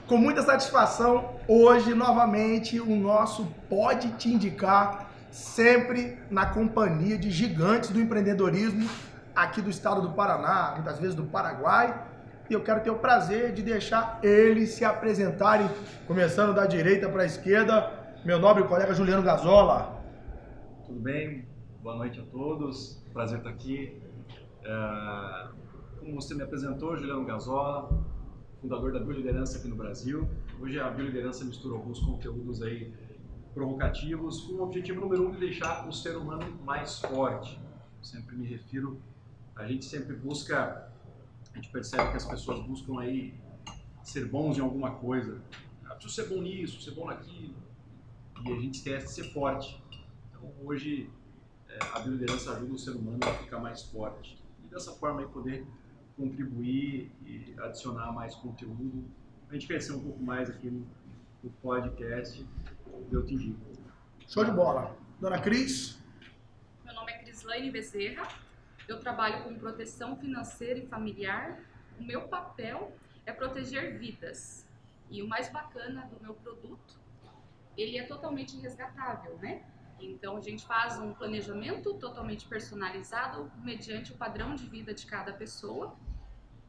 Com muita satisfação, hoje novamente o nosso Pode Te Indicar, sempre na companhia de gigantes do empreendedorismo aqui do estado do Paraná, muitas vezes do Paraguai. E eu quero ter o prazer de deixar eles se apresentarem, começando da direita para a esquerda, meu nobre colega Juliano Gazola. Tudo bem? Boa noite a todos, prazer estar aqui. Como você me apresentou, Juliano Gazola, fundador da Bioliderança aqui no Brasil. Hoje a Bioliderança mistura alguns conteúdos aí provocativos com o objetivo número 1 de deixar o ser humano mais forte. Eu sempre me refiro, a gente sempre busca, a gente percebe que as pessoas buscam aí ser bons em alguma coisa. Preciso ser bom nisso, ser bom naquilo, e a gente esquece de ser forte. Então hoje a bioliderança ajuda o ser humano a ficar mais forte e dessa forma aí poder contribuir e adicionar mais conteúdo, a gente crescer um pouco mais aqui no podcast Eu Te Indico. Show de bola. Dona Cris? Meu nome é Crislaine Bezerra, eu trabalho com proteção financeira e familiar. O meu papel é proteger vidas e o mais bacana do meu produto, ele é totalmente resgatável, né? Então a gente faz um planejamento totalmente personalizado mediante o padrão de vida de cada pessoa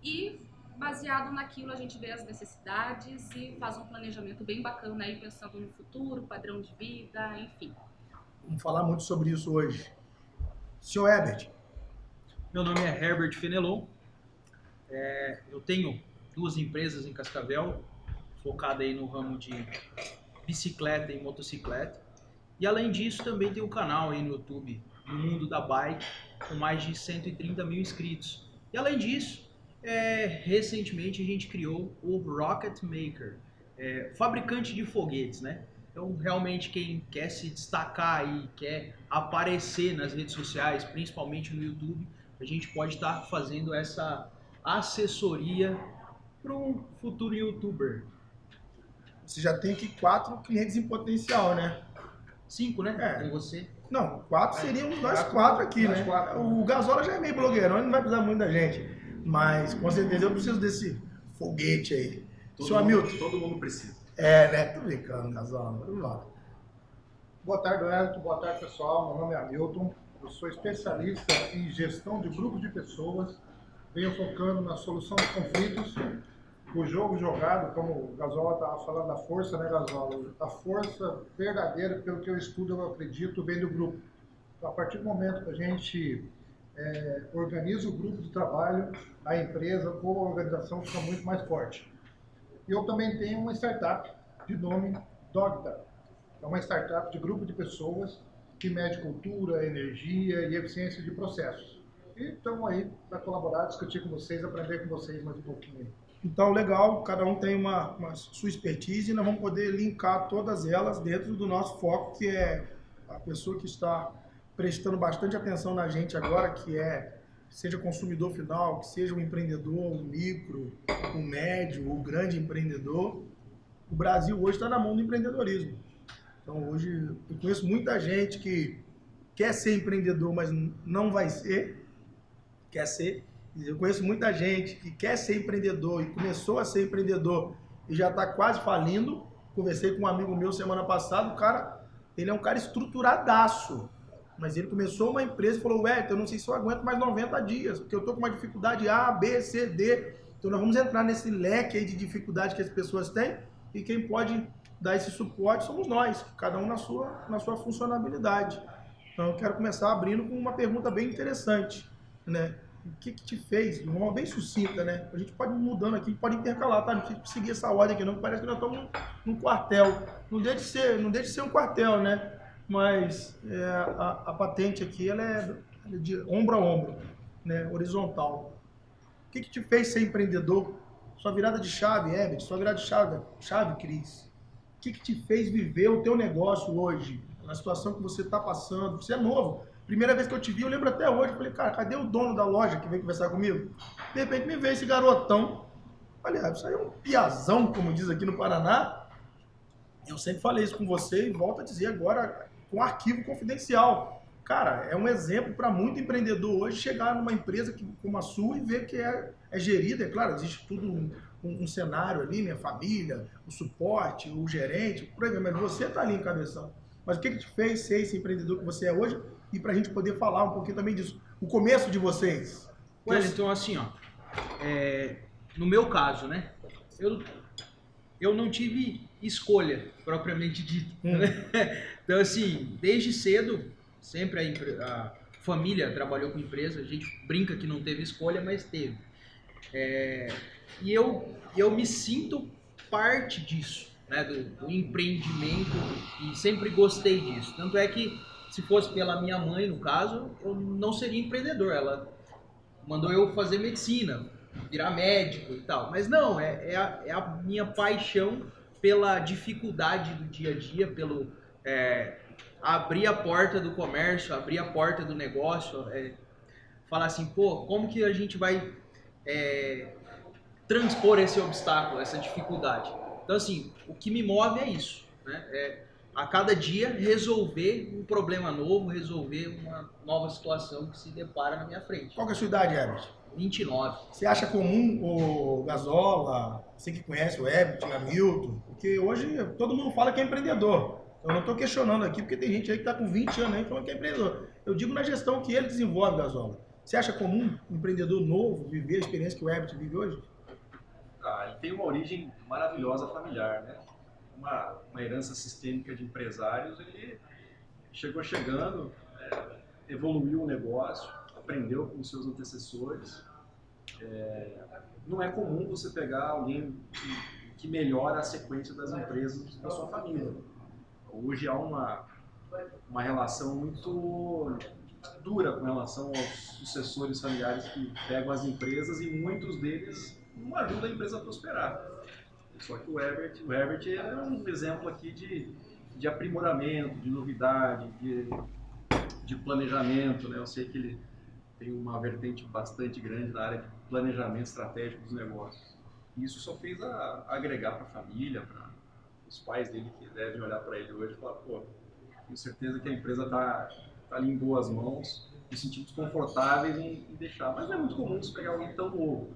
e baseado naquilo a gente vê as necessidades e faz um planejamento bem bacana aí pensando no futuro, padrão de vida, enfim. Vamos falar muito sobre isso hoje. Senhor Herbert? Meu nome é Herbert Fenelon, eu tenho 2 empresas em Cascavel, focada aí no ramo de bicicleta e motocicleta. E além disso, também tem um canal aí no YouTube, no Mundo da Bike, com mais de 130 mil inscritos. E além disso, recentemente a gente criou o Rocket Maker, fabricante de foguetes, né? Então, realmente, quem quer se destacar e quer aparecer nas redes sociais, principalmente no YouTube, a gente pode estar fazendo essa assessoria para um futuro YouTuber. Você já tem aqui 4 clientes em potencial, né? 5, né? Com você. Não, 4 seríamos nós 4 aqui, né? O Gazola já é meio blogueirão, ele não vai precisar muito da gente. Mas, com certeza, eu preciso desse foguete aí. Seu Hamilton? Todo mundo precisa. Né? Tô brincando, Gazola. Vamos lá. Boa tarde, Wellington. Boa tarde, pessoal. Meu nome é Hamilton. Eu sou especialista em gestão de grupos de pessoas. Venho focando na solução de conflitos. O jogo jogado, como o Gazola estava falando da força, né, Gazola? A força verdadeira, pelo que eu estudo, eu acredito, vem do grupo. Então, a partir do momento que a gente organiza o grupo de trabalho, a empresa ou a organização fica muito mais forte. E eu também tenho uma startup de nome Dogta. É uma startup de grupo de pessoas que mede cultura, energia e eficiência de processos. E estamos aí para colaborar, discutir com vocês, aprender com vocês mais um pouquinho. Então, legal, cada um tem uma sua expertise e nós vamos poder linkar todas elas dentro do nosso foco, que é a pessoa que está prestando bastante atenção na gente agora, que seja consumidor final, que seja um empreendedor, um micro, um médio, um grande empreendedor. O Brasil hoje está na mão do empreendedorismo. Então, hoje eu conheço muita gente que quer ser empreendedor, mas não vai ser, quer ser. Eu conheço muita gente que quer ser empreendedor e começou a ser empreendedor e já está quase falindo. Conversei com um amigo meu semana passada, o cara, ele é um cara estruturadaço, mas ele começou uma empresa e falou, eu não sei se eu aguento mais 90 dias, porque eu estou com uma dificuldade A, B, C, D. Então nós vamos entrar nesse leque aí de dificuldade que as pessoas têm e quem pode dar esse suporte somos nós, cada um na sua funcionalidade. Então eu quero começar abrindo com uma pergunta bem interessante, né? O que te fez, de uma forma bem sucinta, né? A gente pode ir mudando aqui, pode intercalar, tá? Não precisa seguir essa ordem aqui não, que parece que nós estamos num quartel. Não deixa de ser um quartel, né? Mas a patente aqui, ela é de ombro a ombro, né? Horizontal. O que te fez ser empreendedor? Sua virada de chave, Herbert, sua virada de chave, Cris. O que te fez viver o teu negócio hoje? Na situação que você está passando, você é novo. Primeira vez que eu te vi, eu lembro até hoje, eu falei, cara, cadê o dono da loja que veio conversar comigo? De repente me veio esse garotão, falei, isso aí é um piazão, como diz aqui no Paraná. Eu sempre falei isso com você e volto a dizer agora com arquivo confidencial. Cara, é um exemplo para muito empreendedor hoje chegar numa empresa como a sua e ver que é gerida, é claro, existe tudo um cenário ali, minha família, o suporte, o gerente, por aí, mas você está ali encabeçando. Mas o que te fez ser esse empreendedor que você é hoje? E para a gente poder falar um pouquinho também disso. O começo de vocês. Então assim, ó, no meu caso, né, eu não tive escolha, propriamente dito. Né? Então assim, desde cedo, sempre a família trabalhou com empresa, a gente brinca que não teve escolha, mas teve. E eu me sinto parte disso, né, do empreendimento, e sempre gostei disso. Tanto é que, se fosse pela minha mãe, no caso, eu não seria empreendedor. Ela mandou eu fazer medicina, virar médico e tal. Mas não, é a minha paixão pela dificuldade do dia a dia, pelo abrir a porta do comércio, abrir a porta do negócio, falar assim, pô, como que a gente vai transpor esse obstáculo, essa dificuldade? Então, assim, o que me move é isso, né? A cada dia resolver um problema novo, resolver uma nova situação que se depara na minha frente. Qual que é a sua idade, Herbert? 29. Você acha comum o Gazola, você que conhece o Herbert, o Hamilton, porque hoje todo mundo fala que é empreendedor. Eu não estou questionando aqui, porque tem gente aí que está com 20 anos aí falando que é empreendedor. Eu digo na gestão que ele desenvolve, Gazola. Você acha comum um empreendedor novo viver a experiência que o Herbert vive hoje? Ele tem uma origem maravilhosa familiar, né? Uma herança sistêmica de empresários. Ele chegando, evoluiu o negócio, aprendeu com os seus antecessores. Não é comum você pegar alguém que melhora a sequência das empresas da sua família. Hoje há uma relação muito dura com relação aos sucessores familiares que pegam as empresas, e muitos deles não ajudam a empresa a prosperar. Só que o Herbert é um exemplo aqui de aprimoramento, de novidade, de planejamento, né? Eu sei que ele tem uma vertente bastante grande na área de planejamento estratégico dos negócios. E isso só fez agregar para a família, para os pais dele que devem olhar para ele hoje e falar, pô, tenho certeza que a empresa está ali em boas mãos, nos sentimos confortáveis em deixar. Mas não é muito comum você pegar alguém tão novo.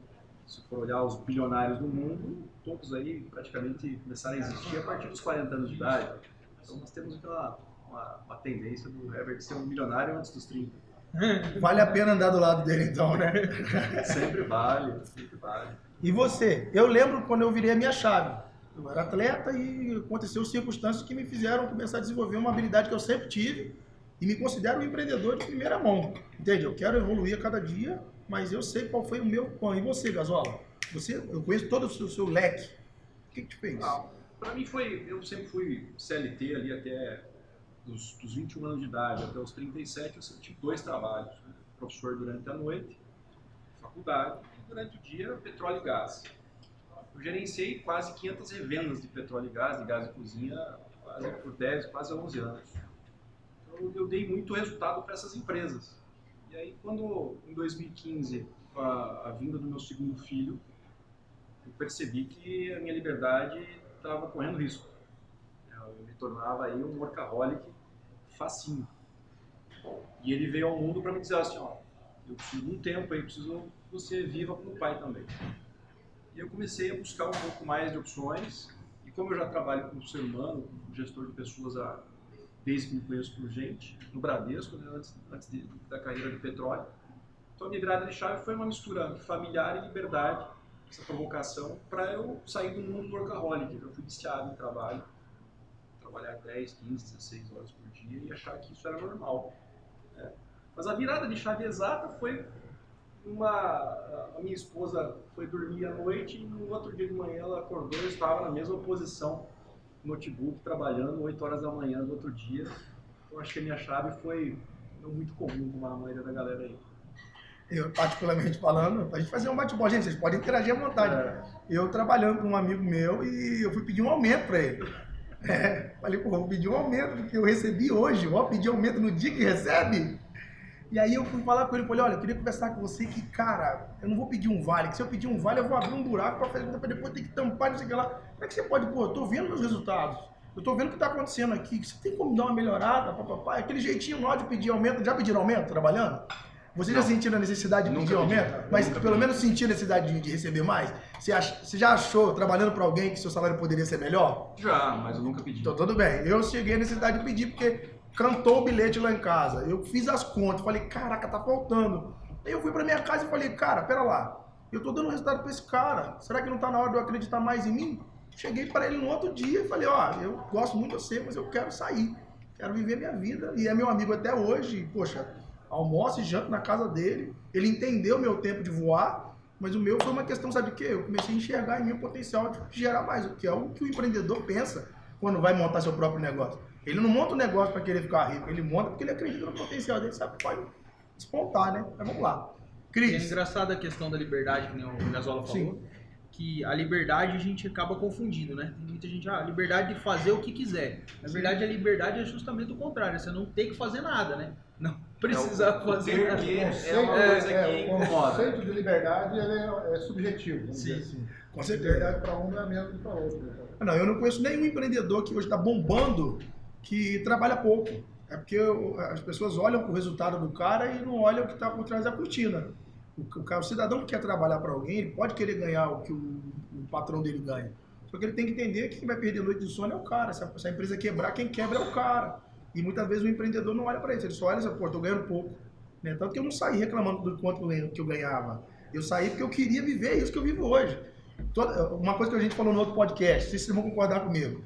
Se for olhar os bilionários do mundo, todos aí praticamente começaram a existir a partir dos 40 anos de idade. Então nós temos uma tendência do Herbert ser um milionário antes dos 30. Vale a pena andar do lado dele então, né? Sempre vale, sempre vale. E você? Eu lembro quando eu virei a minha chave. Eu era atleta e aconteceu circunstâncias que me fizeram começar a desenvolver uma habilidade que eu sempre tive e me considero um empreendedor de primeira mão. Entende? Eu quero evoluir a cada dia, mas eu sei qual foi o meu plano. E você, Gazola? Eu conheço todo o seu leque. O que te fez? Para mim eu sempre fui CLT ali até dos 21 anos de idade, até os 37 eu sempre tive 2 trabalhos. Né? Professor durante a noite, faculdade, e durante o dia petróleo e gás. Eu gerenciei quase 500 revendas de petróleo e gás, de gás de cozinha, por 10, quase 11 anos. Então eu dei muito resultado para essas empresas. E aí quando, em 2015, com a vinda do meu segundo filho, eu percebi que a minha liberdade estava correndo risco. Eu me tornava aí um workaholic facinho. E ele veio ao mundo para me dizer assim, eu preciso de um tempo aí, preciso que você viva como pai também. E eu comecei a buscar um pouco mais de opções, e como eu já trabalho com ser humano, como gestor de pessoas desde que me conheço por gente, no Bradesco, né, antes da carreira de petróleo, então a minha virada de chave foi uma mistura familiar e liberdade, essa provocação, para eu sair do mundo do workaholic. Eu fui viciado em trabalho, trabalhar 10, 15, 16 horas por dia e achar que isso era normal. Né? Mas a virada de chave exata foi a minha esposa foi dormir à noite e no outro dia de manhã ela acordou e estava na mesma posição, notebook, trabalhando 8 horas da manhã do outro dia. Então acho que a minha chave foi não muito comum com a maioria da galera aí. Eu, particularmente falando, pra gente fazer um bate-bola, gente, vocês podem interagir à vontade. Eu trabalhando com um amigo meu e eu fui pedir um aumento para ele. Falei, pô, vou pedir um aumento porque eu recebi hoje, vou pedir aumento no dia que recebe. E aí eu fui falar com ele, falei, olha, eu queria conversar com você que, cara, eu não vou pedir um vale, que se eu pedir um vale eu vou abrir um buraco para depois ter que tampar, não sei o que lá. Como é que você pode, pô, eu tô vendo meus resultados, eu tô vendo o que tá acontecendo aqui, você tem como dar uma melhorada, papapá, aquele jeitinho lá de pedir aumento, já pediram aumento trabalhando? Você já sentiu a necessidade de pedir aumento? Mas pelo menos sentiu a necessidade de receber mais? Você já achou, trabalhando para alguém, que seu salário poderia ser melhor? Já, mas eu nunca pedi. Então tudo bem. Eu cheguei à necessidade de pedir porque cantou o bilhete lá em casa. Eu fiz as contas, falei, caraca, tá faltando. Aí eu fui para minha casa e falei, cara, pera lá. Eu tô dando resultado para esse cara. Será que não tá na hora de eu acreditar mais em mim? Cheguei para ele no outro dia e falei, ó, eu gosto muito de você, mas eu quero sair. Quero viver minha vida. E é meu amigo até hoje. Poxa, almoço e janto na casa dele. Ele entendeu meu tempo de voar, mas o meu foi uma questão, sabe de quê? Eu comecei a enxergar em mim o potencial de gerar mais, o que é o que o empreendedor pensa quando vai montar seu próprio negócio. Ele não monta um negócio para querer ficar rico, ele monta porque ele acredita no potencial dele, sabe que pode despontar, né? Mas vamos lá. Cris. É engraçada a questão da liberdade, que nem o Gasola falou. Sim. Que a liberdade a gente acaba confundindo, né? Tem muita gente, a liberdade de fazer o que quiser. Na verdade, a liberdade é justamente o contrário, você não tem que fazer nada, né? Não precisa fazer nada. O conceito de liberdade é subjetivo, vamos dizer assim. Com certeza. Liberdade para um não é mesmo para outro. Não, eu não conheço nenhum empreendedor que hoje está bombando que trabalha pouco. É porque as pessoas olham para o resultado do cara e não olham o que está por trás da cortina. O cidadão que quer trabalhar para alguém, ele pode querer ganhar o que o patrão dele ganha. Só que ele tem que entender que quem vai perder noite de sono é o cara. Se a empresa quebrar, quem quebra é o cara. E muitas vezes o empreendedor não olha para isso, ele só olha e diz, pô, estou ganhando pouco. Né? Tanto que eu não saí reclamando do quanto que eu ganhava. Eu saí porque eu queria viver isso que eu vivo hoje. Uma coisa que a gente falou no outro podcast, vocês vão concordar comigo.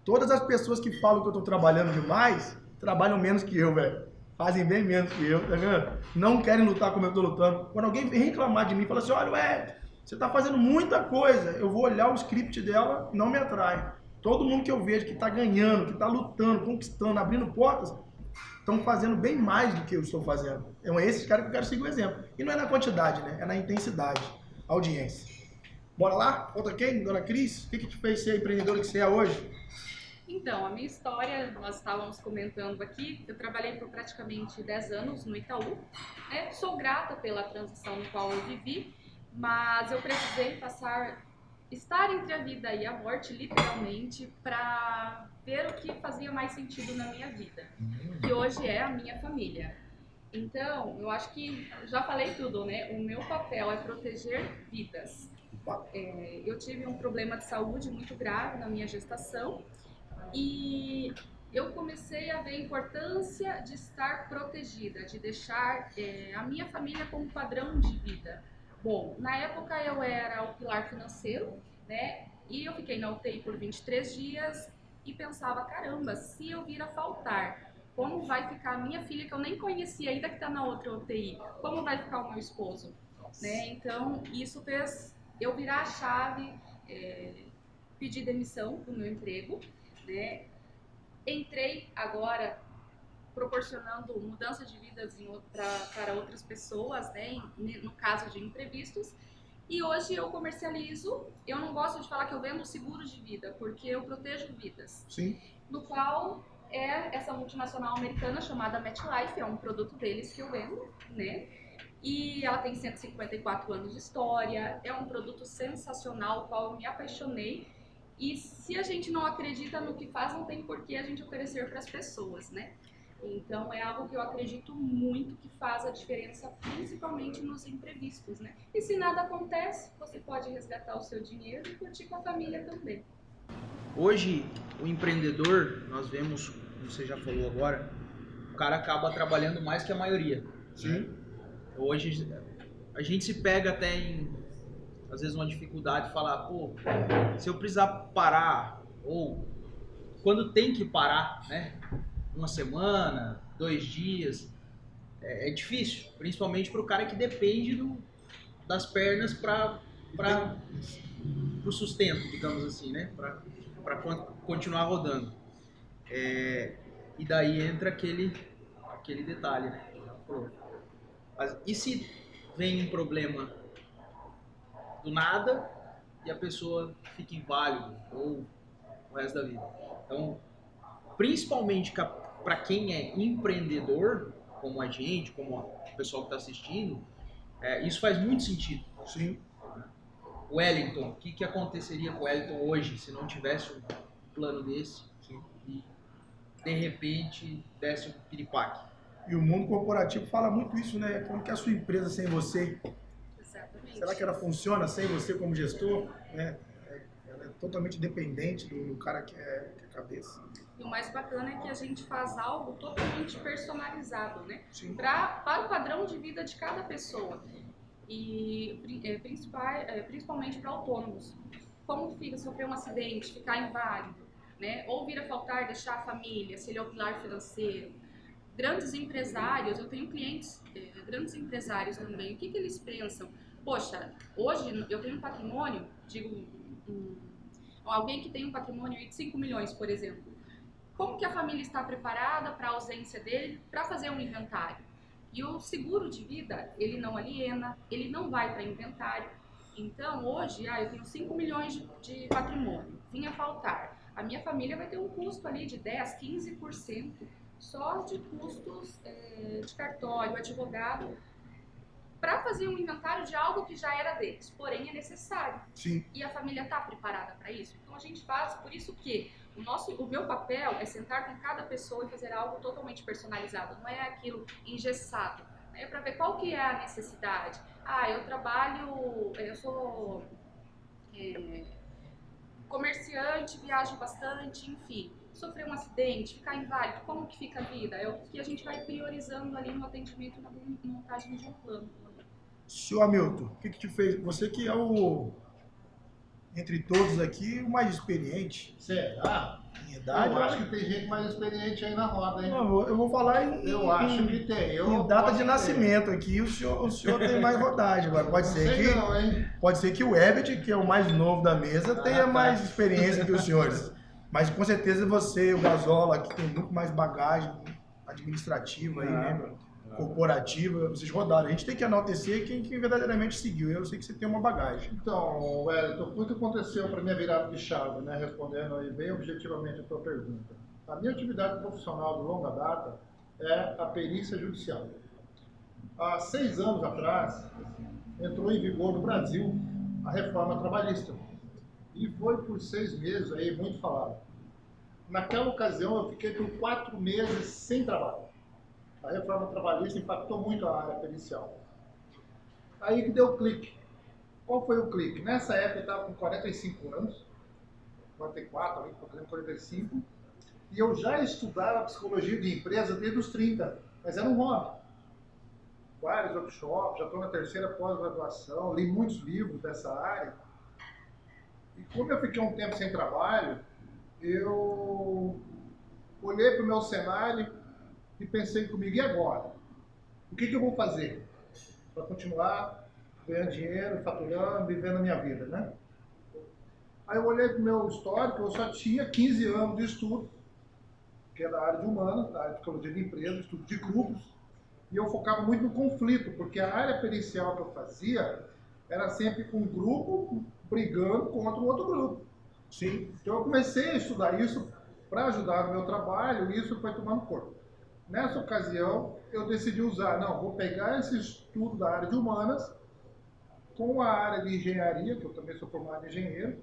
Todas as pessoas que falam que eu estou trabalhando demais, trabalham menos que eu, velho. Fazem bem menos que eu, tá vendo? Não querem lutar como eu tô lutando. Quando alguém vem reclamar de mim, fala assim, olha, ué, você tá fazendo muita coisa. Eu vou olhar o script dela, não me atrai. Todo mundo que eu vejo que tá ganhando, que tá lutando, conquistando, abrindo portas, estão fazendo bem mais do que eu estou fazendo. É esses caras que eu quero seguir o exemplo. E não é na quantidade, né? É na intensidade. Audiência. Bora lá? Outra quem? Dona Cris? O que te fez ser empreendedora que você é hoje? Então, a minha história, nós estávamos comentando aqui, eu trabalhei por praticamente 10 anos no Itaú, né? Sou grata pela transição no qual eu vivi, mas eu precisei estar entre a vida e a morte, literalmente, para ver o que fazia mais sentido na minha vida, que hoje é a minha família. Então, eu acho que já falei tudo, né? O meu papel é proteger vidas. Eu tive um problema de saúde muito grave na minha gestação, e eu comecei a ver a importância de estar protegida, de deixar a minha família como padrão de vida. Bom, na época eu era o pilar financeiro, né? E eu fiquei na UTI por 23 dias e pensava, caramba, se eu vir a faltar, como vai ficar a minha filha, que eu nem conhecia ainda, que está na outra UTI? Como vai ficar o meu esposo? Né? Então, isso fez eu virar a chave, pedir demissão do meu emprego. Né? Entrei agora proporcionando mudança de vidas para outras pessoas, né? No caso de imprevistos, e hoje eu comercializo. Eu não gosto de falar que eu vendo seguro de vida, porque eu protejo vidas. Sim. No qual é essa multinacional americana chamada MetLife, é um produto deles que eu vendo, né? E ela tem 154 anos de história, é um produto sensacional, o qual eu me apaixonei. E se a gente não acredita no que faz, não tem por que a gente oferecer para as pessoas, né? Então é algo que eu acredito muito que faz a diferença, principalmente nos imprevistos, né? E se nada acontece, você pode resgatar o seu dinheiro e curtir com a família também. Hoje, o empreendedor, nós vemos, como você já falou agora, o cara acaba trabalhando mais que a maioria. Sim. Né? Hoje, a gente se pega até em às vezes uma dificuldade de falar, pô, se eu precisar parar, ou quando tem que parar, né, uma semana, 2 dias, é difícil, principalmente para o cara que depende das pernas para o sustento, digamos assim, né, para continuar rodando. E daí entra aquele detalhe, né, e se vem um problema do nada e a pessoa fica inválido ou o resto da vida. Então, principalmente para quem é empreendedor, como a gente, como o pessoal que está assistindo, isso faz muito sentido. Sim. O Wellington, o que aconteceria com o Wellington hoje se não tivesse um plano desse? Sim. E de repente desse um piripaque? E o mundo corporativo fala muito isso, né? Como que é a sua empresa sem você? Exatamente. Será que ela funciona sem você como gestor? Né? Ela é totalmente dependente do cara que é cabeça. E o mais bacana é que a gente faz algo totalmente personalizado, né? Sim. Para o padrão de vida de cada pessoa. E principalmente para autônomos. Como fica, sofrer um acidente, ficar inválido, né? Ou vir a faltar, deixar a família, se ele é o pilar financeiro. Grandes empresários, eu tenho clientes, grandes empresários também, o que eles pensam? Poxa, hoje eu tenho um patrimônio, alguém que tem um patrimônio de 5 milhões, por exemplo. Como que a família está preparada para a ausência dele para fazer um inventário? E o seguro de vida, ele não aliena, ele não vai para inventário. Então, hoje, eu tenho 5 milhões de patrimônio, vinha faltar. A minha família vai ter um custo ali de 10, 15% só de custos de cartório, advogado, para fazer um inventário de algo que já era deles, porém é necessário. Sim. E a família está preparada para isso? Então a gente faz, por isso que o meu papel é sentar com cada pessoa e fazer algo totalmente personalizado, não é aquilo engessado. É para ver qual que é a necessidade. Eu sou comerciante, viajo bastante, enfim. Sofrer um acidente, ficar inválido, como que fica a vida? É o que a gente vai priorizando ali no atendimento, na montagem de um plano. Senhor Hamilton, o que te fez? Você que é entre todos aqui, o mais experiente. Será? Em idade. Eu acho que tem gente mais experiente aí na roda, hein? Não, eu vou falar Eu acho que tem. Em data de nascimento aqui, o senhor tem mais rodagem. Agora, pode ser que o Herbert, que é o mais novo da mesa, tenha mais experiência que os senhores. Mas com certeza você, o Gazola, que tem muito mais bagagem administrativa aí, né? Corporativa, vocês rodaram. A gente tem que enaltecer quem verdadeiramente seguiu. Eu sei que você tem uma bagagem. Então, Wellington, o que aconteceu para minha virada de chave, né? Respondendo aí bem objetivamente a tua pergunta. A minha atividade profissional de longa data é a perícia judicial. Há 6 anos atrás, entrou em vigor no Brasil a reforma trabalhista. E foi por 6 meses aí muito falado. Naquela ocasião, eu fiquei por 4 meses sem trabalho. A reforma trabalhista impactou muito a área pericial. Aí que deu o clique. Qual foi o clique? Nessa época eu estava com 45 anos, 44, ali, 45, e eu já estudava psicologia de empresa desde os 30, mas era um hobby. Vários workshops, já estou na 3ª pós-graduação, li muitos livros dessa área. E como eu fiquei um tempo sem trabalho, eu olhei para o meu cenário e pensei comigo, e agora? O que eu vou fazer para continuar ganhando dinheiro, faturando, vivendo a minha vida, né? Aí eu olhei para o meu histórico, eu só tinha 15 anos de estudo, que é da área de humanas, da área de psicologia de empresa, estudo de grupos, e eu focava muito no conflito, porque a área pericial que eu fazia era sempre um grupo brigando contra o outro grupo. Sim. Então eu comecei a estudar isso para ajudar no meu trabalho, e isso foi tomando corpo. Nessa ocasião, eu decidi vou pegar esse estudo da área de humanas com a área de engenharia, que eu também sou formado em engenheiro,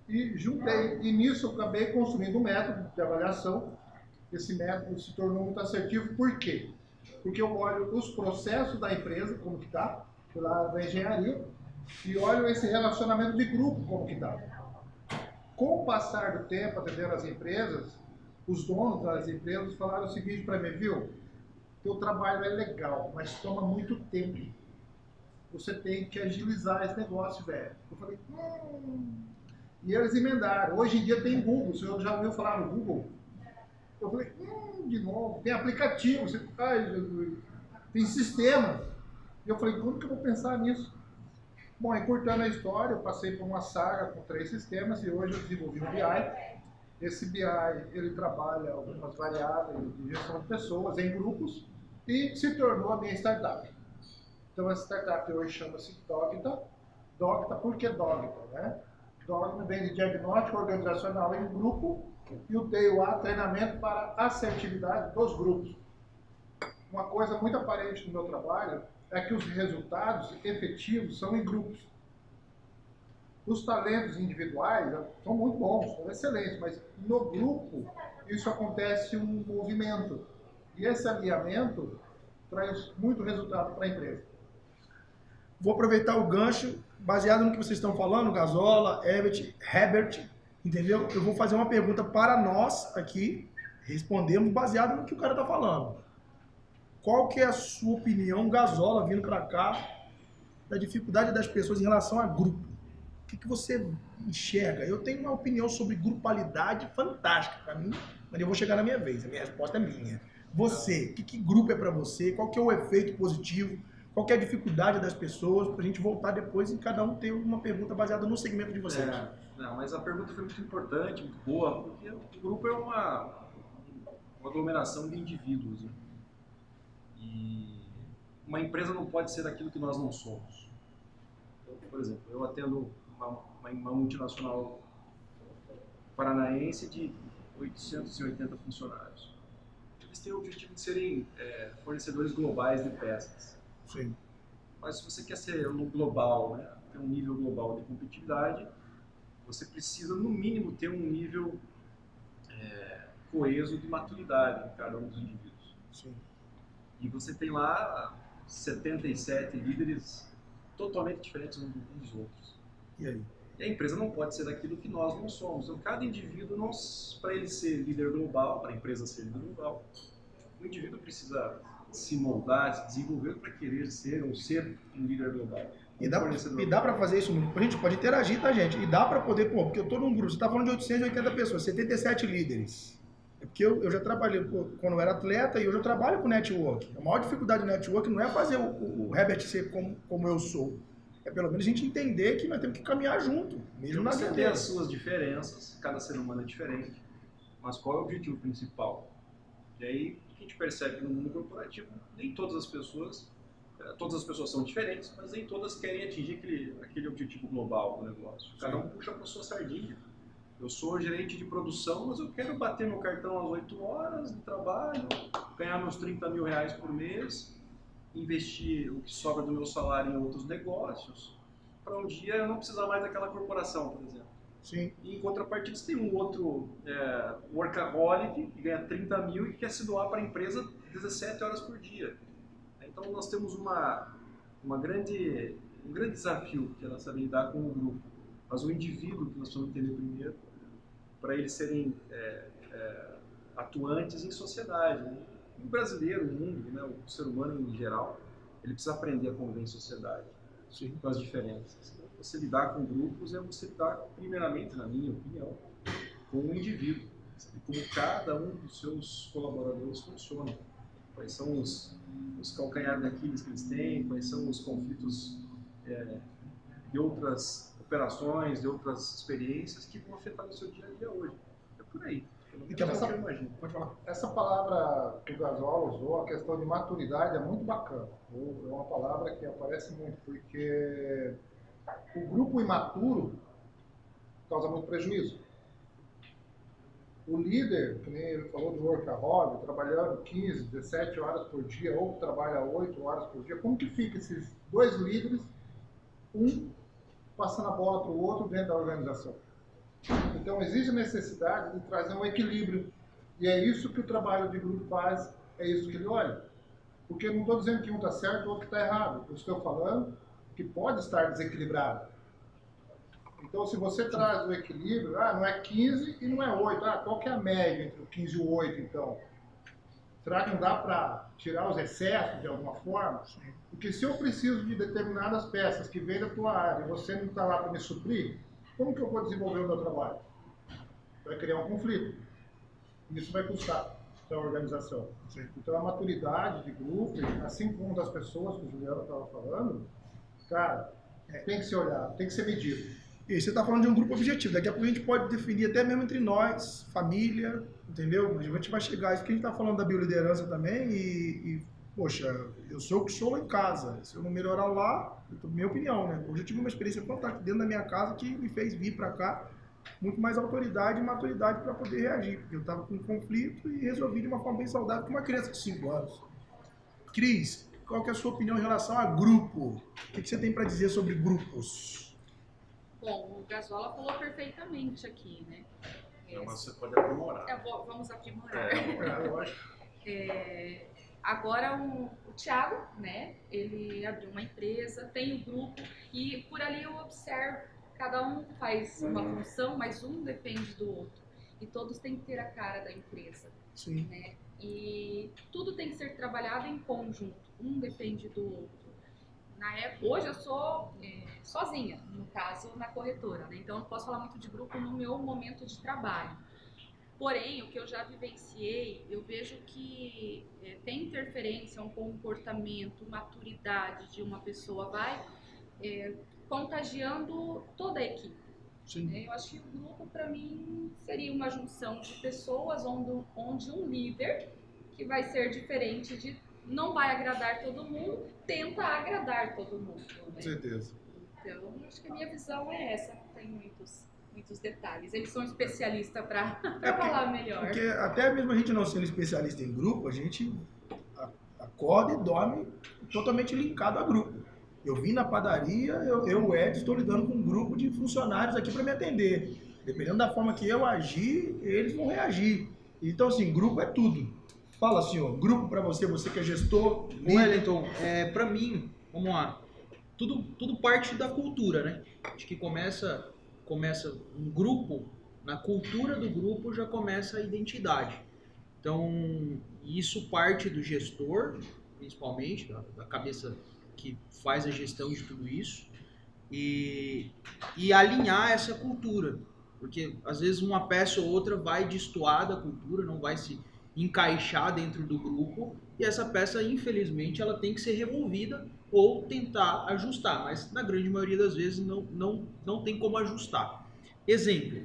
e juntei. E nisso eu acabei construindo um método de avaliação. Esse método se tornou muito assertivo. Por quê? Porque eu olho os processos da empresa, como que está, pela área da engenharia, e olho esse relacionamento de grupo, como que está. Com o passar do tempo, atendendo as empresas, os donos das empresas falaram o seguinte para mim, viu? Teu trabalho é legal, mas toma muito tempo. Você tem que agilizar esse negócio, velho. Eu falei, E eles emendaram. Hoje em dia tem Google, o senhor já ouviu falar no Google? Eu falei, de novo, tem aplicativo, tem sistema. E eu falei, como que eu vou pensar nisso? Bom, encurtando a história, eu passei por uma saga com 3 sistemas e hoje eu desenvolvi um BI. Esse BI, ele trabalha algumas variáveis de gestão de pessoas em grupos e se tornou a minha startup. Então, essa startup hoje chama-se Dogta. Dogta, por que Dogta, né? Dogma vem de diagnóstico organizacional em grupo e o DUA, treinamento para assertividade dos grupos. Uma coisa muito aparente no meu trabalho é que os resultados efetivos são em grupos. Os talentos individuais são muito bons, são excelentes, mas no grupo isso acontece um movimento. E esse alinhamento traz muito resultado para a empresa. Vou aproveitar o gancho, baseado no que vocês estão falando, Gazola, Herbert, entendeu? Eu vou fazer uma pergunta para nós aqui, respondemos baseado no que o cara está falando. Qual que é a sua opinião, Gazola, vindo para cá, da dificuldade das pessoas em relação a grupo? O que você enxerga? Eu tenho uma opinião sobre grupalidade fantástica para mim, mas eu vou chegar na minha vez, a minha resposta é minha. Você, o que grupo é para você? Qual que é o efeito positivo? Qual que é a dificuldade das pessoas? Para a gente voltar depois e cada um ter uma pergunta baseada no segmento de vocês. Não, mas a pergunta foi muito importante, muito boa, porque o grupo é uma aglomeração de indivíduos. Né? E uma empresa não pode ser aquilo que nós não somos. Então, por exemplo, eu atendo uma multinacional paranaense de 880 funcionários. Eles têm o objetivo de serem fornecedores globais de peças. Sim. Mas se você quer ser um global, né, ter um nível global de competitividade, você precisa, no mínimo, ter um nível coeso de maturidade em cada um dos indivíduos. Sim. E você tem lá 77 líderes totalmente diferentes uns dos outros. E aí? E a empresa não pode ser daquilo que nós não somos. Então, cada indivíduo, para ele ser líder global, para a empresa ser líder global, o indivíduo precisa se moldar, se desenvolver para querer ser ou ser um líder global. E dá para fazer isso no grupo? A gente pode interagir, tá, gente? E dá para poder, porque eu tô num grupo, você tá falando de 880 pessoas, 77 líderes. É porque eu já trabalhei, quando eu era atleta, e hoje eu trabalho com network. A maior dificuldade do network não é fazer o Herbert ser como eu sou. É pelo menos a gente entender que nós temos que caminhar junto, mesmo na Você vida. tem as suas diferenças, cada ser humano é diferente, mas qual é o objetivo principal? E aí, o que a gente percebe no mundo corporativo, nem todas as pessoas são diferentes, mas nem todas querem atingir aquele objetivo global do negócio. Cada um puxa para a sua sardinha. Eu sou gerente de produção, mas eu quero bater meu cartão às 8 horas de trabalho, ganhar meus 30 mil reais por mês, investir o que sobra do meu salário em outros negócios, para um dia eu não precisar mais daquela corporação, por exemplo. Sim. E em contrapartida, você tem um outro workaholic que ganha 30 mil e que quer se doar para a empresa 17 horas por dia. Então nós temos um grande desafio, que é saber lidar com o grupo. Mas o indivíduo que nós precisamos entender primeiro, para eles serem atuantes em sociedade. Né? O brasileiro, o mundo, né? O ser humano em geral, ele precisa aprender a conviver em sociedade. Sim. Com as diferenças. Você lidar com grupos é você lidar, primeiramente, na minha opinião, com o indivíduo. Como cada um dos seus colaboradores funciona. Quais são os calcanhares daqueles que eles têm, quais são os conflitos de outras operações, de outras experiências que vão afetar o seu dia a dia hoje. É por aí. Então, pode falar. Essa palavra que o Gazola usou, a questão de maturidade, é muito bacana. É uma palavra que aparece muito, porque o grupo imaturo causa muito prejuízo. O líder, que nem ele falou do workaholic, trabalhando 15, 17 horas por dia, ou trabalha 8 horas por dia, como que fica esses dois líderes, um passando a bola para o outro dentro da organização? Então existe a necessidade de trazer um equilíbrio, e é isso que o trabalho de grupo faz, é isso que ele olha. Porque eu não estou dizendo que um está certo e o outro está errado, eu estou falando que pode estar desequilibrado. Então, se você traz o equilíbrio, não é 15 e não é 8, qual que é a média entre o 15 e o 8, então? Será que não dá para tirar os excessos de alguma forma? Porque se eu preciso de determinadas peças que vêm da tua área e você não está lá para me suprir, como que eu vou desenvolver o meu trabalho? Vai criar um conflito. Isso vai custar para a organização. Sim. Então, a maturidade de grupo, assim como das pessoas que o Juliano estava falando, cara, tem que ser olhado, tem que ser medido. E você está falando de um grupo objetivo. Daqui a pouco a gente pode definir até mesmo entre nós, família, entendeu? Mas a gente vai chegar. Isso que a gente está falando da bioliderança também poxa, eu sou o que sou lá em casa. Se eu não melhorar lá, minha opinião, né? Hoje eu tive uma experiência fantástica dentro da minha casa que me fez vir para cá muito mais autoridade e maturidade para poder reagir. Porque eu estava com um conflito e resolvi de uma forma bem saudável com uma criança de 5 anos. Cris, qual que é a sua opinião em relação a grupo? O que você tem para dizer sobre grupos? Bom, o Gazola falou perfeitamente aqui, né? Mas você pode aprimorar. Vamos aprimorar. Eu acho. Agora o Thiago, né, ele abriu uma empresa, tem o grupo e por ali eu observo, cada um faz uma função, mas um depende do outro. E todos têm que ter a cara da empresa, Sim. né? E tudo tem que ser trabalhado em conjunto, um depende do outro. Hoje eu sou sozinha, no caso, na corretora, né? Então eu não posso falar muito de grupo no meu momento de trabalho. Porém, o que eu já vivenciei, eu vejo que tem interferência, um comportamento, maturidade de uma pessoa vai contagiando toda a equipe. Sim. Eu acho que o grupo, para mim, seria uma junção de pessoas onde um líder, que vai ser diferente de não vai agradar todo mundo, tenta agradar todo mundo. Com Né? certeza. Então, acho que a minha visão é essa, não tem muitos detalhes. Eles são especialistas para falar melhor. Porque até mesmo a gente não sendo especialista em grupo, a gente acorda e dorme totalmente linkado a grupo. Eu vim na padaria, o Ed, estou lidando com um grupo de funcionários aqui para me atender. Dependendo da forma que eu agir, eles vão reagir. Então, assim, grupo é tudo. Fala, senhor, grupo para você que é gestor, líder. Wellington, para mim, vamos lá, tudo parte da cultura, né? Acho que começa um grupo, na cultura do grupo já começa a identidade. Então, isso parte do gestor, principalmente, da cabeça que faz a gestão de tudo isso, e alinhar essa cultura. Porque, às vezes, uma peça ou outra vai destoar da cultura, não vai se encaixar dentro do grupo, e essa peça, infelizmente, ela tem que ser removida ou tentar ajustar, mas na grande maioria das vezes não tem como ajustar. Exemplo,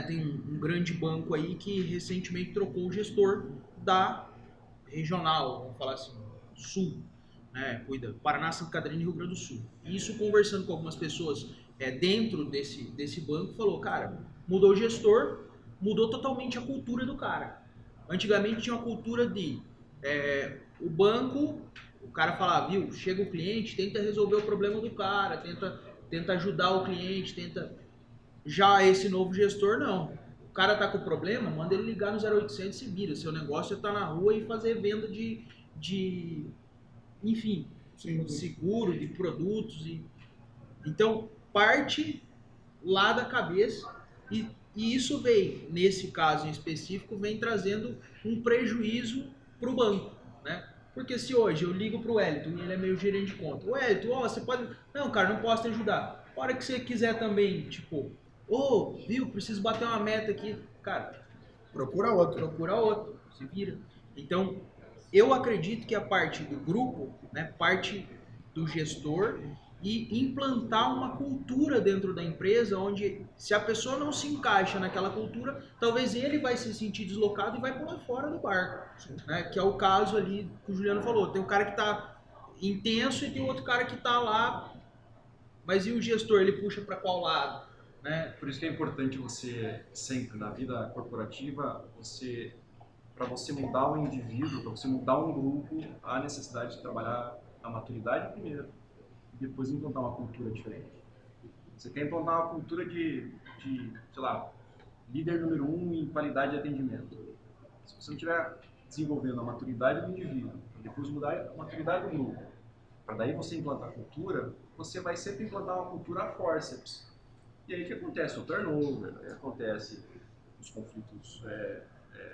tem um grande banco aí que recentemente trocou o gestor da regional, vamos falar assim, sul, né, cuida Paraná, Santa Catarina e Rio Grande do Sul. E isso, conversando com algumas pessoas dentro desse banco, falou, cara, mudou o gestor, mudou totalmente a cultura do cara. Antigamente tinha uma cultura de o banco, o cara falava, viu, chega o cliente, tenta resolver o problema do cara, tenta ajudar o cliente, tenta... Já esse novo gestor, não. O cara tá com problema, manda ele ligar no 0800 e se vira. Seu negócio é estar na rua e fazer venda enfim, de seguro, de produtos. Então, parte lá da cabeça e isso vem, nesse caso em específico, vem trazendo um prejuízo para o banco, né? Porque se hoje eu ligo para o Wellington e ele é meio gerente de conta, o Wellington, você pode... Não, cara, não posso te ajudar. A hora que você quiser também, tipo, viu, preciso bater uma meta aqui. Cara, procura outro, se vira. Então, eu acredito que a parte do grupo, né, parte do gestor e implantar uma cultura dentro da empresa onde, se a pessoa não se encaixa naquela cultura, talvez ele vai se sentir deslocado e vai pular fora do barco, né? Que é o caso ali que o Juliano falou. Tem um cara que está intenso e tem outro cara que está lá, mas e o gestor, ele puxa para qual lado? Né? Por isso que é importante você, sempre na vida corporativa, para você mudar um indivíduo, para você mudar um grupo, há necessidade de trabalhar a maturidade primeiro, e depois implantar uma cultura diferente. Você quer implantar uma cultura de sei lá, líder número 1 em qualidade de atendimento. Se você não estiver desenvolvendo a maturidade do indivíduo, depois mudar a maturidade do grupo, para daí você implantar a cultura, você vai sempre implantar uma cultura a forceps. E aí o que acontece? O turnover, acontece os conflitos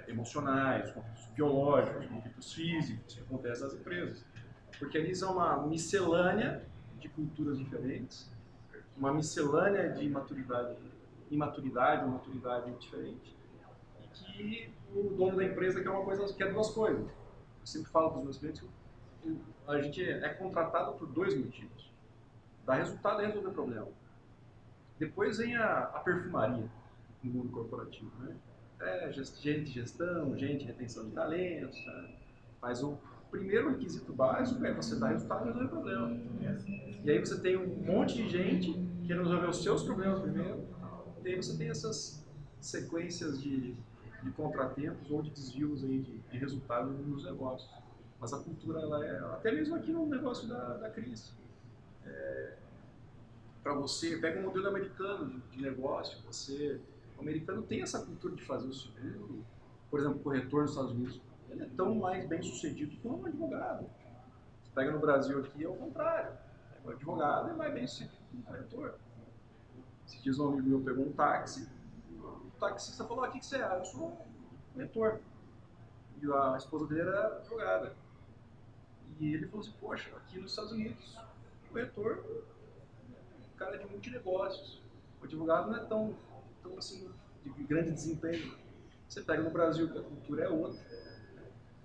emocionais, os conflitos biológicos, os conflitos físicos que acontecem nas empresas. Porque ali são uma miscelânea de culturas diferentes, uma miscelânea de imaturidade, uma maturidade diferente, e que o dono da empresa quer duas coisas. Eu sempre falo para os meus clientes que a gente é contratado por dois motivos. Dar resultado e resolver problema. Depois vem a perfumaria no mundo corporativo, né? Gente de gestão, gente de retenção de talentos, né? Mas o primeiro requisito básico é você dar resultado e resolver problema. E aí você tem um monte de gente querendo resolver os seus problemas primeiro, e aí você tem essas sequências de contratempos ou de desvios aí de resultados nos negócios. Mas a cultura, ela é, até mesmo aqui no negócio da crise. Para você, pega um modelo americano de negócio, o americano tem essa cultura de fazer o seguro, por exemplo, o corretor nos Estados Unidos ele é tão mais bem sucedido que um advogado. Você pega no Brasil aqui, é o contrário. O advogado é mais bem sucedido que um corretor. Se diz um amigo meu pegou um táxi, o taxista falou, o que você é? Eu sou corretor. E a esposa dele era advogada. E ele falou assim, poxa, aqui nos Estados Unidos, o corretor é um cara de multinegócios. O advogado não é tão assim, de grande desempenho. Você pega no Brasil, que a cultura é outra.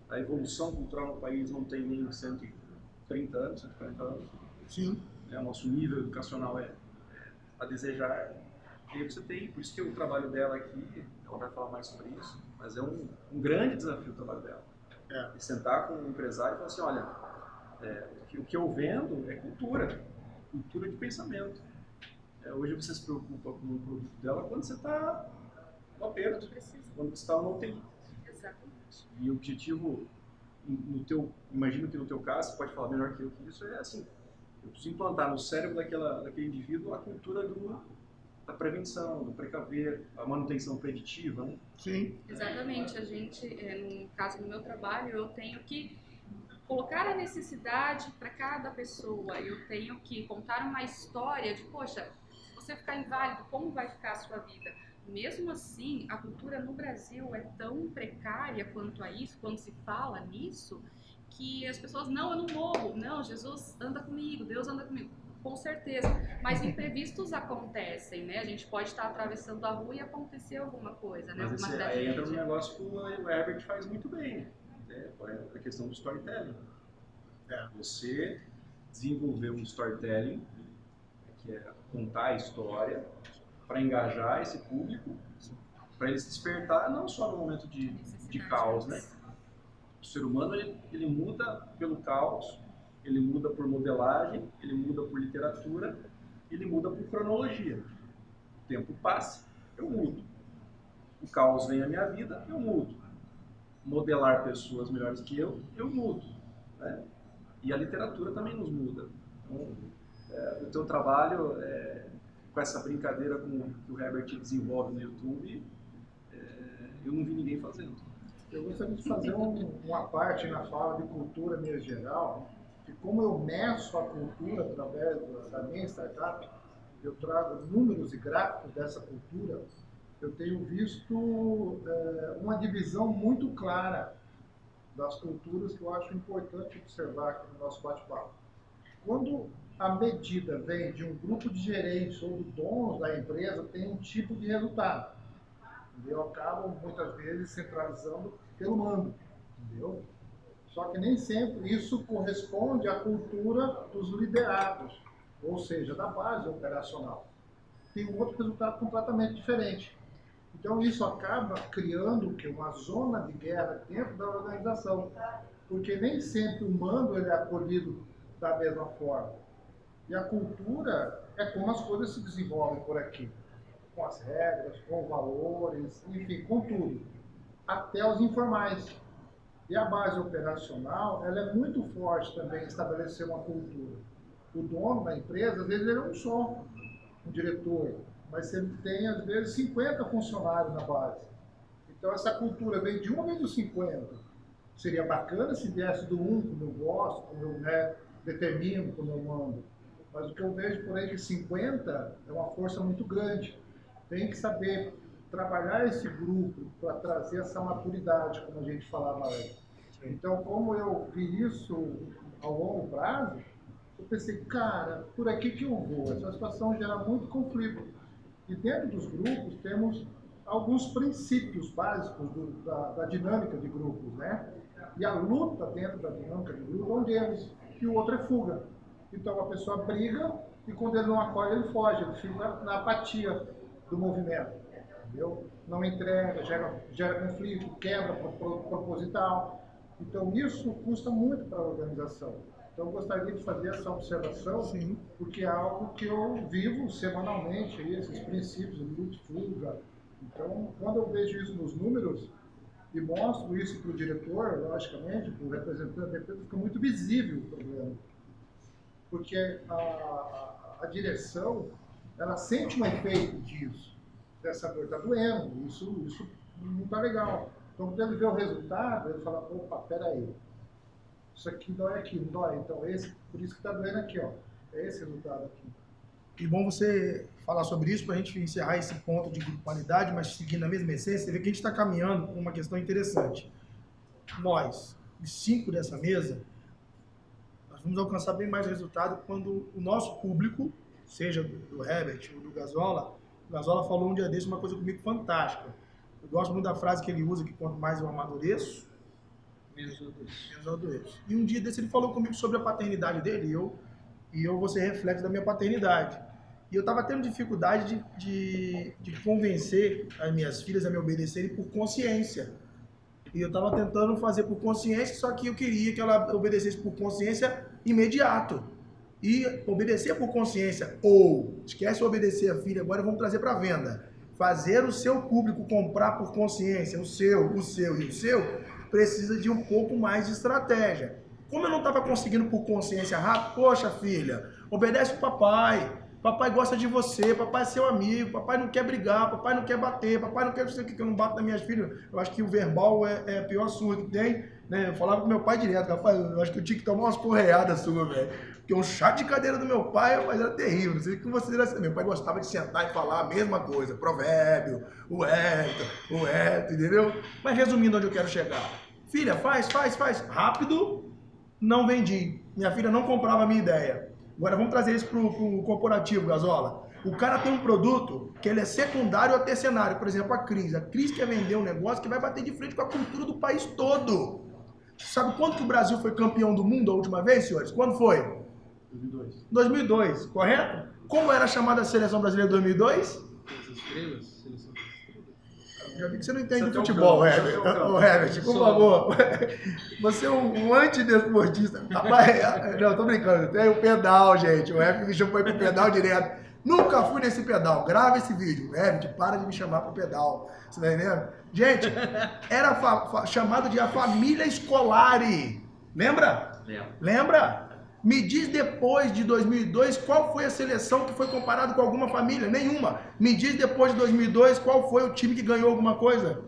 A evolução cultural no país não tem nem 130 anos, 140 anos. Sim. O nosso nível educacional é a desejar. E aí você tem, por isso que o trabalho dela aqui, ela vai falar mais sobre isso, mas é um grande desafio o trabalho dela. E sentar com um empresário e falar assim, olha, o que eu vendo é cultura de pensamento. Hoje você se preocupa com o produto dela quando você está no aperto, quando você está no UTI. Exatamente. E o objetivo, imagino que no teu caso, você pode falar melhor que eu que isso, é assim, eu preciso implantar no cérebro daquele indivíduo a cultura da prevenção, do precaver, a manutenção preditiva, né? Sim. Exatamente. A gente, no caso do meu trabalho, eu tenho que colocar a necessidade para cada pessoa. Eu tenho que contar uma história de, poxa, se você ficar inválido, como vai ficar a sua vida? Mesmo assim, a cultura no Brasil é tão precária quanto a isso, quando se fala nisso, que as pessoas, não, eu não morro, não, Jesus anda comigo, Deus anda comigo. Com certeza, mas imprevistos acontecem, né? A gente pode estar atravessando a rua e acontecer alguma coisa, né? Mas Alguma aí entra um tragédia. negócio que o Herbert faz muito bem, a questão do storytelling. Você desenvolver um storytelling, que é contar a história, para engajar esse público, para ele se despertar não só no momento de caos, né? O ser humano ele muda pelo caos, ele muda por modelagem, ele muda por literatura, ele muda por cronologia. O tempo passa, eu mudo. O caos vem à minha vida, eu mudo. Modelar pessoas melhores que eu mudo. Né? E a literatura também nos muda. Então, o teu trabalho, com essa brincadeira que o Herbert desenvolve no YouTube, eu não vi ninguém fazendo. Eu gostaria de fazer uma parte na fala de cultura meio geral, que como eu meço a cultura através da minha startup, eu trago números e gráficos dessa cultura, eu tenho visto uma divisão muito clara das culturas que eu acho importante observar aqui no nosso bate-papo. Quando a medida vem de um grupo de gerentes ou do dono da empresa, tem um tipo de resultado. Entendeu? Acabam muitas vezes centralizando pelo mando. Entendeu? Só que nem sempre isso corresponde à cultura dos liderados, ou seja, da base operacional. Tem um outro resultado completamente diferente. Então isso acaba criando uma zona de guerra dentro da organização, porque nem sempre o mando ele é acolhido da mesma forma. E a cultura é como as coisas se desenvolvem por aqui, com as regras, com valores, enfim, com tudo, até os informais. E a base operacional, ela é muito forte também em estabelecer uma cultura. O dono da empresa, às vezes, ele é um só, um diretor, mas ele tem, às vezes, 50 funcionários na base. Então, essa cultura vem de 1 vez dos 50. Seria bacana se viesse do 1, como eu gosto, como eu determino, como eu mando. Mas o que eu vejo por aí que 50 é uma força muito grande. Tem que saber trabalhar esse grupo para trazer essa maturidade, como a gente falava antes. Então, como eu vi isso ao longo prazo, eu pensei, cara, por aqui que eu vou. Essa situação gera muito conflito. E dentro dos grupos temos alguns princípios básicos da dinâmica de grupos, né? E a luta dentro da dinâmica de grupo é um deles, e o outro é fuga. Então a pessoa briga e quando ele não acolhe, ele foge, ele fica na apatia do movimento. Entendeu? Não entrega, gera conflito, quebra proposital. Então isso custa muito para a organização. Então eu gostaria de fazer essa observação, sim, porque é algo que eu vivo semanalmente, esses princípios de luta, fuga. Então, quando eu vejo isso nos números e mostro isso para o diretor, logicamente, para o representante da empresa, fica muito visível o problema. Porque a direção, ela sente um efeito disso, dessa dor, está doendo, isso não está legal. Então, quando ele vê o resultado, ele fala, opa, peraí, isso aqui dói aqui, não dói? Então, por isso que está doendo aqui, ó. É esse resultado aqui. E bom você falar sobre isso para a gente encerrar esse ponto de grupalidade, mas seguindo a mesma essência, você vê que a gente está caminhando com uma questão interessante. Nós, os 5 dessa mesa, nós vamos alcançar bem mais resultado quando o nosso público, seja do Herbert ou do Gazola, o Gazola falou um dia desse uma coisa comigo fantástica. Eu gosto muito da frase que ele usa, que quanto mais eu amadureço, menos eu adoeço. E um dia desse ele falou comigo sobre a paternidade dele, e eu vou ser reflexo da minha paternidade. E eu estava tendo dificuldade de convencer as minhas filhas a me obedecerem por consciência. E eu estava tentando fazer por consciência, só que eu queria que ela obedecesse por consciência imediato. E obedecer por consciência, ou esquece obedecer a filha, agora vamos trazer para venda. Fazer o seu público comprar por consciência, o seu e o seu, precisa de um pouco mais de estratégia. Como eu não estava conseguindo por consciência rápido, poxa filha, obedece o papai. Papai gosta de você, papai é seu amigo, papai não quer brigar, papai não quer bater, papai não quer não sei o que eu não bato nas minhas filhas. Eu acho que o verbal é a pior surra que tem, né? Eu falava com meu pai direto, rapaz, eu acho que eu tinha que tomar umas porreadas suas, velho. Porque um chá de cadeira do meu pai, mas era terrível. Não sei o que você era assim. Meu pai gostava de sentar e falar a mesma coisa, provérbio, o eto, entendeu? Mas resumindo onde eu quero chegar. Filha, faz. Rápido, não vendi. Minha filha não comprava a minha ideia. Agora vamos trazer isso para o corporativo, Gazola. O cara tem um produto que ele é secundário ou terciário. Por exemplo, a Cris. A Cris quer vender um negócio que vai bater de frente com a cultura do país todo. Sabe quando que o Brasil foi campeão do mundo a última vez, senhores? Quando foi? 2002. 2002, correto? Como era chamada a seleção brasileira de 2002? As estrelas, seleção das estrelas. Já vi que você não entende de Você futebol, é o cão, Herbert, por favor. Você é um antidesportista. Rapaz, não, tô brincando. Tem o pedal, gente. O Herbert me chamou pro pedal direto. Nunca fui nesse pedal. Grava esse vídeo. Herbert, para de me chamar pro pedal. Você tá entendendo? Gente, era chamado de a família escolare. Lembra? Lembra? Me diz depois de 2002 qual foi a seleção que foi comparada com alguma família? Nenhuma. Me diz depois de 2002 qual foi o time que ganhou alguma coisa?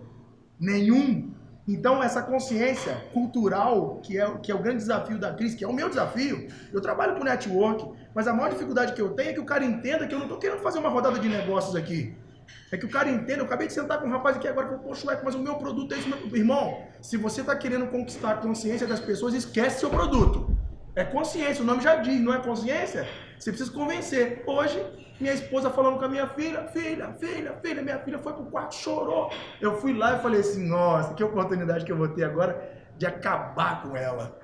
Nenhum. Então essa consciência cultural, que é o grande desafio da Cris, que é o meu desafio, eu trabalho com network, mas a maior dificuldade que eu tenho é que o cara entenda que eu não estou querendo fazer uma rodada de negócios aqui. É que o cara entenda, eu acabei de sentar com um rapaz aqui agora e falou, poxa, mas o meu produto é isso, meu irmão. Se você está querendo conquistar a consciência das pessoas, esquece seu produto. É consciência, o nome já diz, não é consciência? Você precisa convencer. Hoje, minha esposa falando com a minha filha, minha filha foi pro quarto, chorou. Eu fui lá e falei assim, nossa, que oportunidade que eu vou ter agora de acabar com ela.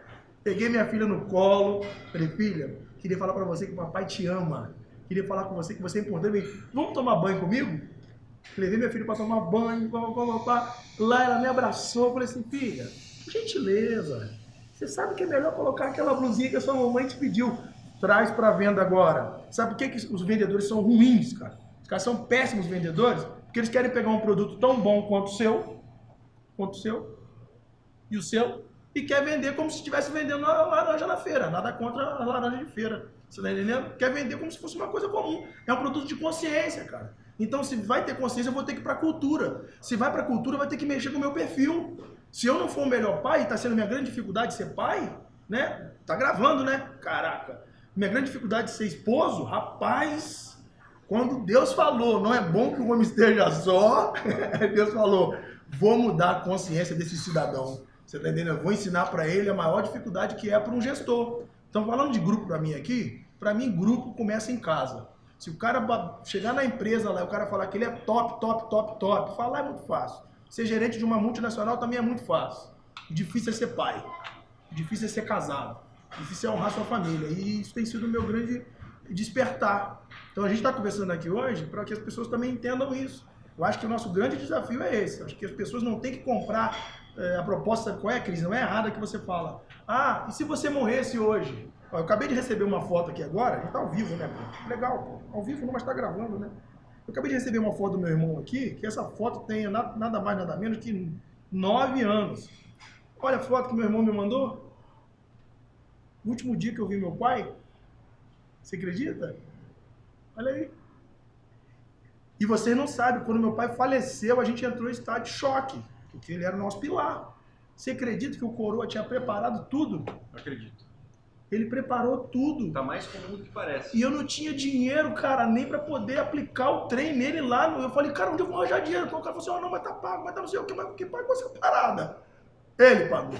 Peguei minha filha no colo, falei, filha, queria falar pra você que o papai te ama. Queria falar com você que você é importante. Vamos tomar banho comigo? Levei minha filha pra tomar banho, lá ela me abraçou, falei assim, filha, por gentileza, você sabe que é melhor colocar aquela blusinha que a sua mamãe te pediu. Traz para venda agora. Sabe por que os vendedores são ruins, cara? Os caras são péssimos vendedores, porque eles querem pegar um produto tão bom quanto o seu, e o seu, e quer vender como se estivesse vendendo uma laranja na feira. Nada contra a laranja de feira. Você tá entendendo? Quer vender como se fosse uma coisa comum. É um produto de consciência, cara. Então, se vai ter consciência, eu vou ter que ir para a cultura. Se vai para a cultura, vai ter que mexer com o meu perfil. Se eu não for o melhor pai, está sendo minha grande dificuldade ser pai, né? Tá gravando, né? Caraca. Minha grande dificuldade de ser esposo, rapaz, quando Deus falou, não é bom que o homem esteja só, Deus falou, vou mudar a consciência desse cidadão. Você tá entendendo? Eu vou ensinar para ele a maior dificuldade que é para um gestor. Então, falando de grupo para mim aqui, para mim, grupo começa em casa. Se o cara chegar na empresa lá e o cara falar que ele é top, falar é muito fácil. Ser gerente de uma multinacional também é muito fácil. Difícil é ser pai. Difícil é ser casado. Difícil é honrar sua família. E isso tem sido o meu grande despertar. Então a gente está conversando aqui hoje para que as pessoas também entendam isso. Eu acho que o nosso grande desafio é esse. Eu acho que as pessoas não têm que comprar a proposta. Qual é, Cris? Não é errada que você fala. Ah, e se você morresse hoje? Eu acabei de receber uma foto aqui agora. A gente está ao vivo, né? Legal. Ao vivo não, mas está gravando, né? Eu acabei de receber uma foto do meu irmão aqui, que essa foto tem nada mais, nada menos que 9 anos. Olha a foto que meu irmão me mandou. No último dia que eu vi meu pai, você acredita? Olha aí. E vocês não sabem, quando meu pai faleceu, a gente entrou em estado de choque. porque ele era o nosso pilar. Você acredita que o Coroa tinha preparado tudo? Acredito. Ele preparou tudo. Tá mais comum do que parece. E eu não tinha dinheiro, cara, nem pra poder aplicar o trem nele lá. Eu falei, cara, onde eu vou arranjar dinheiro? Então o cara falou assim, não, mas tá pago, mas tá não sei o que, mas quem pagou essa parada? Ele pagou.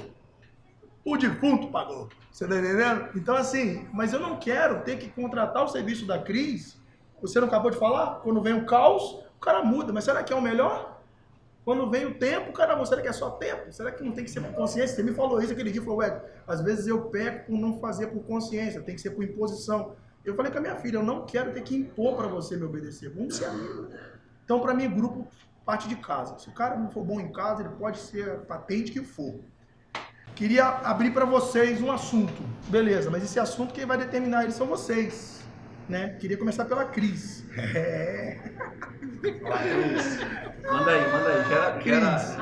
O defunto pagou. Você tá entendendo? Então assim, mas eu não quero ter que contratar o serviço da Cris. Você não acabou de falar? Quando vem o caos, o cara muda. Mas será que é o melhor? Quando vem o tempo, caramba, será que é só tempo? Será que não tem que ser por consciência? Você me falou isso aquele dia, falou, às vezes eu peco por não fazer por consciência, tem que ser por imposição. Eu falei com a minha filha, eu não quero ter que impor para você me obedecer, vamos ser amigos. Então, para mim, grupo parte de casa. Se o cara não for bom em casa, ele pode ser patente que for. Queria abrir para vocês um assunto, beleza, mas esse assunto quem vai determinar ele são vocês, né? Queria começar pela Cris. Manda aí. Cris,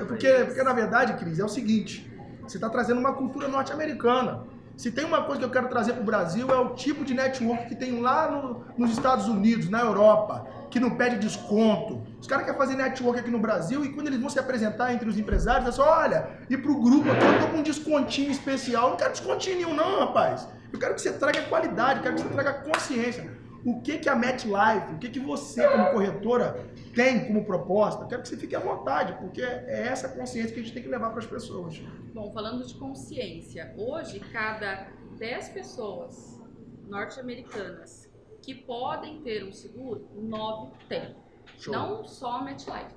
porque na verdade, Cris, é o seguinte, você está trazendo uma cultura norte-americana. Se tem uma coisa que eu quero trazer para o Brasil, é o tipo de network que tem lá nos Estados Unidos, na Europa, que não pede desconto. Os caras querem fazer network aqui no Brasil e quando eles vão se apresentar entre os empresários, é só, olha, e pro grupo aqui eu tô com um descontinho especial. Eu não quero descontinho nenhum não, rapaz. Eu quero que você traga qualidade, eu quero que você traga consciência. O que a MetLife, o que você como corretora tem como proposta? Eu quero que você fique à vontade, porque é essa consciência que a gente tem que levar para as pessoas. Bom, falando de consciência, hoje cada 10 pessoas norte-americanas que podem ter um seguro, 9 têm. Show. Não só a MetLife,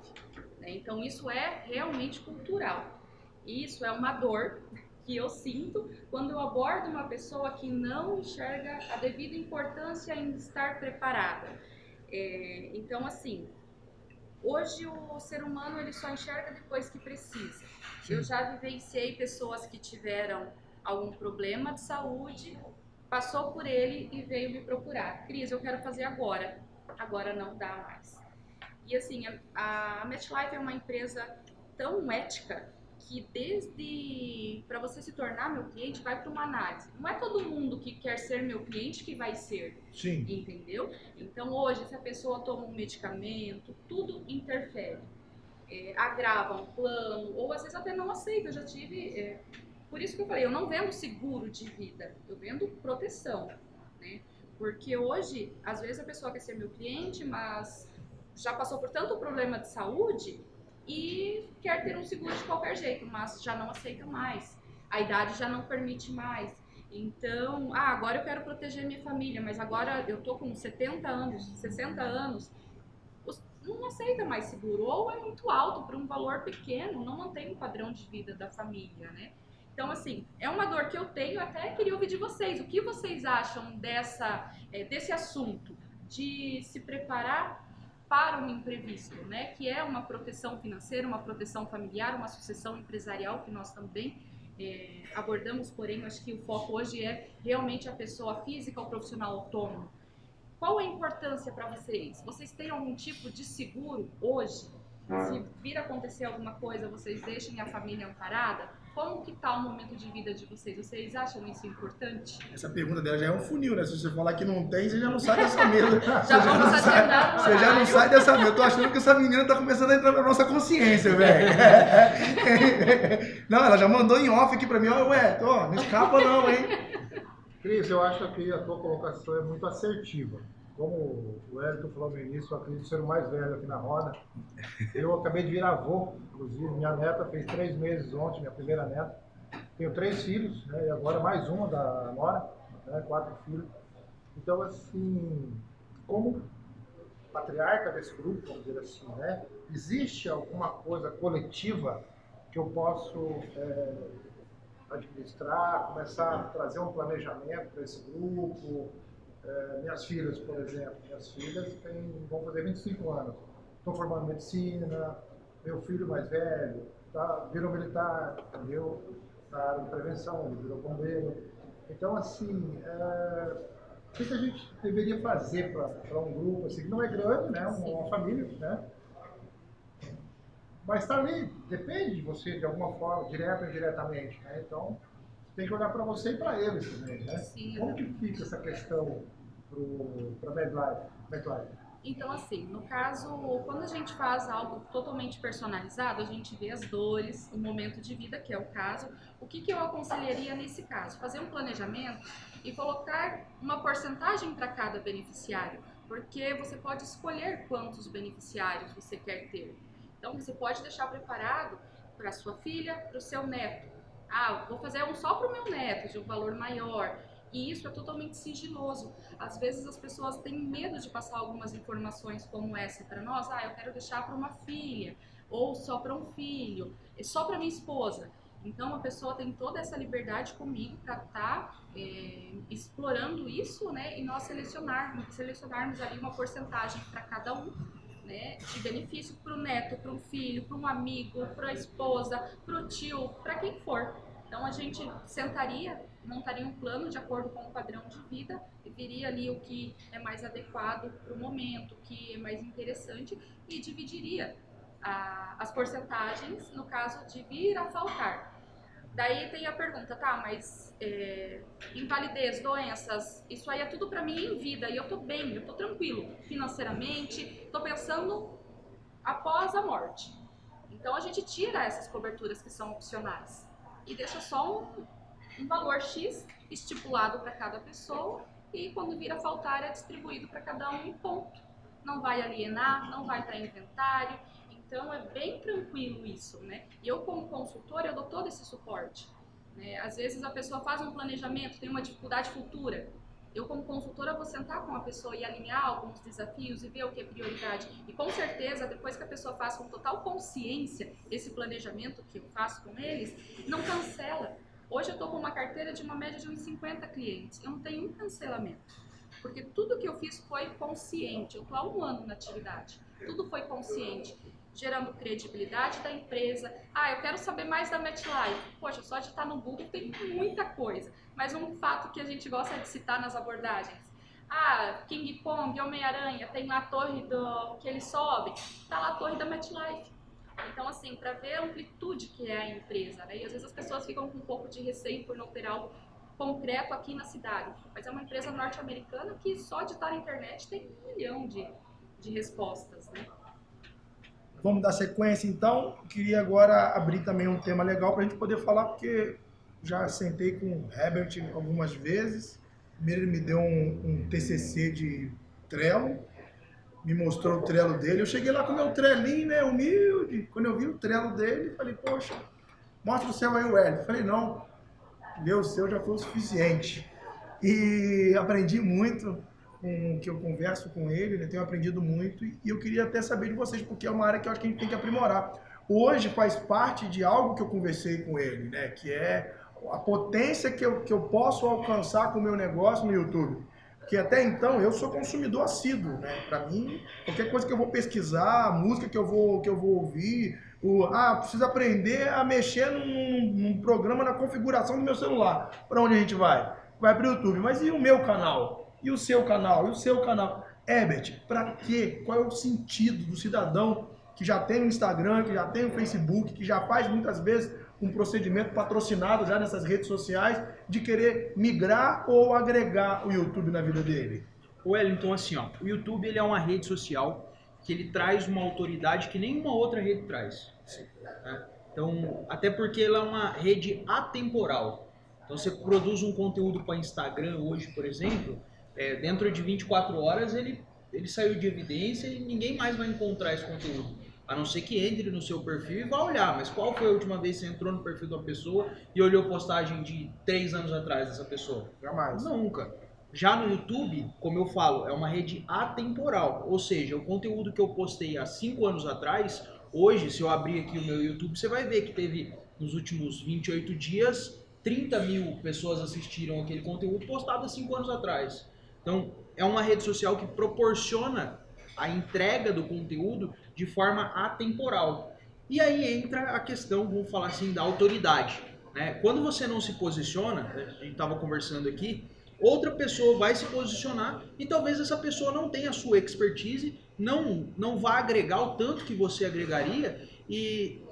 né? Então isso é realmente cultural. Isso é uma dor que eu sinto quando eu abordo uma pessoa que não enxerga a devida importância em estar preparada. Então, assim, hoje o ser humano ele só enxerga depois que precisa. Sim. Eu já vivenciei pessoas que tiveram algum problema de saúde, passou por ele e veio me procurar. Cris, eu quero fazer agora. Agora não dá mais. E assim, a MetLife é uma empresa tão ética que desde para você se tornar meu cliente vai para uma análise. Não é todo mundo que quer ser meu cliente que vai ser. Sim. Entendeu? Então hoje, se a pessoa toma um medicamento, tudo interfere. Agrava um plano, ou às vezes até não aceita. Eu já tive. Por isso que eu falei, eu não vendo seguro de vida, eu vendo proteção. Né? Porque hoje, às vezes a pessoa quer ser meu cliente, mas já passou por tanto problema de saúde e quer ter um seguro de qualquer jeito, mas já não aceita mais. A idade já não permite mais. Então, agora eu quero proteger minha família, mas agora eu tô com 70 anos, 60 anos, não aceita mais seguro, ou é muito alto para um valor pequeno, não mantém o padrão de vida da família, né? Então, assim, é uma dor que eu tenho, até queria ouvir de vocês. O que vocês acham desse assunto, de se preparar para um imprevisto, né? Que é uma proteção financeira, uma proteção familiar, uma sucessão empresarial que nós também abordamos, porém, acho que o foco hoje é realmente a pessoa física, o profissional autônomo. Qual a importância para vocês? Vocês têm algum tipo de seguro hoje? Se vir acontecer alguma coisa, vocês deixem a família amparada? Como que está o momento de vida de vocês? Vocês acham isso importante? Essa pergunta dela já é um funil, né? Se você falar que não tem, você já não sai dessa mesa. Você já não sai dessa mesa. Eu tô achando que essa menina tá começando a entrar na nossa consciência, velho. Não, ela já mandou em off aqui pra mim, não escapa não, hein? Cris, eu acho que a tua colocação é muito assertiva. Como o Hélio falou no início, eu acredito ser o mais velho aqui na roda. Eu acabei de virar avô, inclusive minha neta fez 3 meses ontem, minha primeira neta. Tenho 3 filhos, né, e agora mais uma da Nora, né, 4 filhos. Então, assim, como patriarca desse grupo, vamos dizer assim, né, existe alguma coisa coletiva que eu posso administrar, começar a trazer um planejamento para esse grupo? Minhas filhas, por exemplo, vão fazer 25 anos, estão formando medicina, meu filho mais velho virou militar, entendeu? Na área de prevenção, ele virou bombeiro. Então, assim, o que a gente deveria fazer para um grupo assim, que não é grande, né? Uma família, né? Mas está ali, depende de você de alguma forma, direta ou indiretamente, né? Então, tem que olhar para você e para eles também, né? Sim, como que fica essa questão para a MetLife? Então, assim, no caso, quando a gente faz algo totalmente personalizado, a gente vê as dores, o momento de vida, que é o caso. O que eu aconselharia nesse caso? Fazer um planejamento e colocar uma porcentagem para cada beneficiário, porque você pode escolher quantos beneficiários você quer ter. Então, você pode deixar preparado para sua filha, para o seu neto. Ah, vou fazer um só para o meu neto, de um valor maior. E isso é totalmente sigiloso. Às vezes as pessoas têm medo de passar algumas informações como essa para nós. Ah, eu quero deixar para uma filha, ou só para um filho, só para minha esposa. Então a pessoa tem toda essa liberdade comigo para estar explorando isso, né? E nós selecionarmos ali uma porcentagem para cada um, né, de benefício para o neto, para um filho, para um amigo, para a esposa, para o tio, para quem for. Então a gente sentaria, montaria um plano de acordo com o padrão de vida e viria ali o que é mais adequado para o momento, o que é mais interessante e dividiria as porcentagens no caso de vir a faltar. Daí tem a pergunta, tá, mas invalidez, doenças, isso aí é tudo pra mim em vida e eu tô bem, eu tô tranquilo financeiramente, tô pensando após a morte. Então a gente tira essas coberturas que são opcionais e deixa só um valor X estipulado para cada pessoa e quando vir a faltar é distribuído para cada um em ponto. Não vai alienar, não vai estar em inventário. Então é bem tranquilo isso, né? E eu como consultora, eu dou todo esse suporte, né? Às vezes a pessoa faz um planejamento, tem uma dificuldade futura. Eu como consultora vou sentar com a pessoa e alinhar alguns desafios e ver o que é prioridade. E com certeza, depois que a pessoa faz com total consciência esse planejamento que eu faço com eles, não cancela. Hoje eu estou com uma carteira de uma média de uns 50 clientes. Eu não tenho um cancelamento. Porque tudo que eu fiz foi consciente. Eu estou há 1 ano na atividade. Tudo foi consciente, gerando credibilidade da empresa. Ah, eu quero saber mais da MetLife. Poxa, só de estar no Google tem muita coisa. Mas um fato que a gente gosta de citar nas abordagens. Ah, King Kong, Homem-Aranha, tem lá a torre que ele sobe. Tá lá a torre da MetLife. Então, assim, para ver a amplitude que é a empresa, né? E às vezes as pessoas ficam com um pouco de receio por não ter algo concreto aqui na cidade. Mas é uma empresa norte-americana que só de estar na internet tem 1 milhão de respostas, né? Vamos dar sequência, então. Eu queria agora abrir também um tema legal para a gente poder falar, porque já sentei com o Herbert algumas vezes. Primeiro ele me deu um TCC de Trello, me mostrou o Trello dele. Eu cheguei lá com o meu trelinho, né, humilde. Quando eu vi o Trello dele, falei, poxa, mostra o seu aí, Hélio. Falei, não, ver o seu já foi o suficiente. E aprendi muito com o que eu converso com ele, né? Tenho aprendido muito e eu queria até saber de vocês, porque é uma área que eu acho que a gente tem que aprimorar. Hoje faz parte de algo que eu conversei com ele, né? Que é a potência que eu posso alcançar com o meu negócio no YouTube. Porque até então eu sou consumidor assíduo, né? Para mim, qualquer coisa que eu vou pesquisar, a música que eu vou ouvir, preciso aprender a mexer num programa na configuração do meu celular. Para onde a gente vai? Vai para o YouTube. Mas e o meu canal? E o seu canal? E o seu canal? Herbert, para quê? Qual é o sentido do cidadão que já tem um Instagram, que já tem um Facebook, que já faz muitas vezes um procedimento patrocinado já nessas redes sociais, de querer migrar ou agregar o YouTube na vida dele? O Wellington, assim, ó, o YouTube ele é uma rede social que ele traz uma autoridade que nenhuma outra rede traz. Né? Então, até porque ela é uma rede atemporal. Então, você produz um conteúdo para Instagram hoje, por exemplo, dentro de 24 horas ele saiu de evidência e ninguém mais vai encontrar esse conteúdo. A não ser que entre no seu perfil e vá olhar. Mas qual foi a última vez que você entrou no perfil de uma pessoa e olhou postagem de 3 anos atrás dessa pessoa? Jamais. Nunca. Já no YouTube, como eu falo, é uma rede atemporal. Ou seja, o conteúdo que eu postei há 5 anos atrás, hoje, se eu abrir aqui o meu YouTube, você vai ver que teve, nos últimos 28 dias, 30 mil pessoas assistiram aquele conteúdo postado há 5 anos atrás. Então, é uma rede social que proporciona a entrega do conteúdo de forma atemporal. E aí entra a questão, vamos falar assim, da autoridade. Né? Quando você não se posiciona, a gente estava conversando aqui, outra pessoa vai se posicionar e talvez essa pessoa não tenha a sua expertise, não vá agregar o tanto que você agregaria e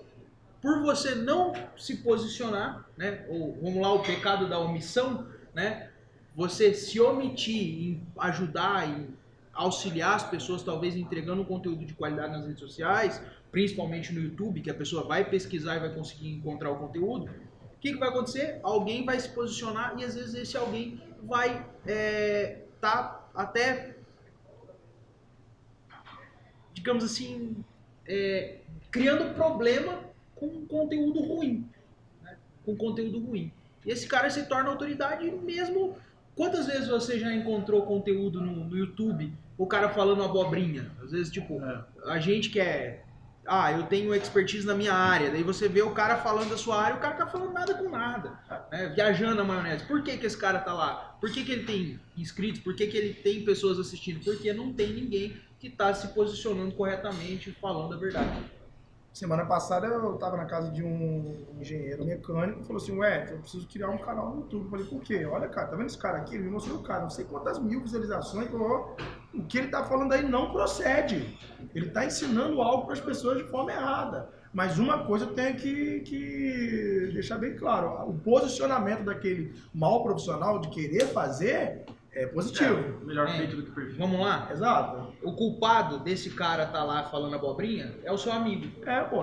por você não se posicionar, né? Ou vamos lá, o pecado da omissão, né? Você se omitir em ajudar, em auxiliar as pessoas, talvez entregando um conteúdo de qualidade nas redes sociais, principalmente no YouTube, que a pessoa vai pesquisar e vai conseguir encontrar o conteúdo, o que vai acontecer? Alguém vai se posicionar e às vezes esse alguém vai tá até, digamos assim, criando problema com conteúdo ruim, né? Com conteúdo ruim. E esse cara se torna autoridade mesmo. Quantas vezes você já encontrou conteúdo no YouTube, o cara falando abobrinha? Às vezes, tipo, a gente que eu tenho expertise na minha área, daí você vê o cara falando da sua área, o cara tá falando nada com nada, né? Viajando na maionese. Por que esse cara tá lá? Por que ele tem inscritos? Por que ele tem pessoas assistindo? Porque não tem ninguém que tá se posicionando corretamente, falando a verdade. Semana passada eu estava na casa de um engenheiro mecânico e falou assim, eu preciso criar um canal no YouTube. Eu falei, por quê? Olha, cara, tá vendo esse cara aqui? Ele me mostrou o cara, não sei quantas mil visualizações. O que ele tá falando aí não procede. Ele tá ensinando algo para as pessoas de forma errada. Mas uma coisa eu tenho que deixar bem claro. O posicionamento daquele mau profissional de querer fazer é positivo. Melhor feito do que perfeito. Vamos lá? Exato. O culpado desse cara tá lá falando abobrinha é o seu amigo.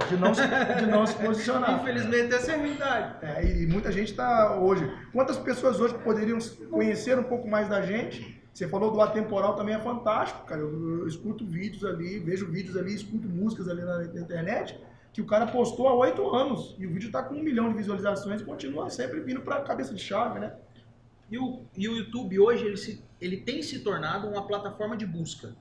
De não se posicionar. Infelizmente essa é a realidade. E muita gente tá hoje. Quantas pessoas hoje poderiam conhecer um pouco mais da gente? Você falou do Atemporal, também é fantástico, cara. Eu escuto vídeos ali, vejo vídeos ali, escuto músicas ali na internet, que o cara postou há 8 anos. E o vídeo tá com 1 milhão de visualizações e continua sempre vindo pra cabeça de chave, né? E o YouTube hoje, ele tem se tornado uma plataforma de busca.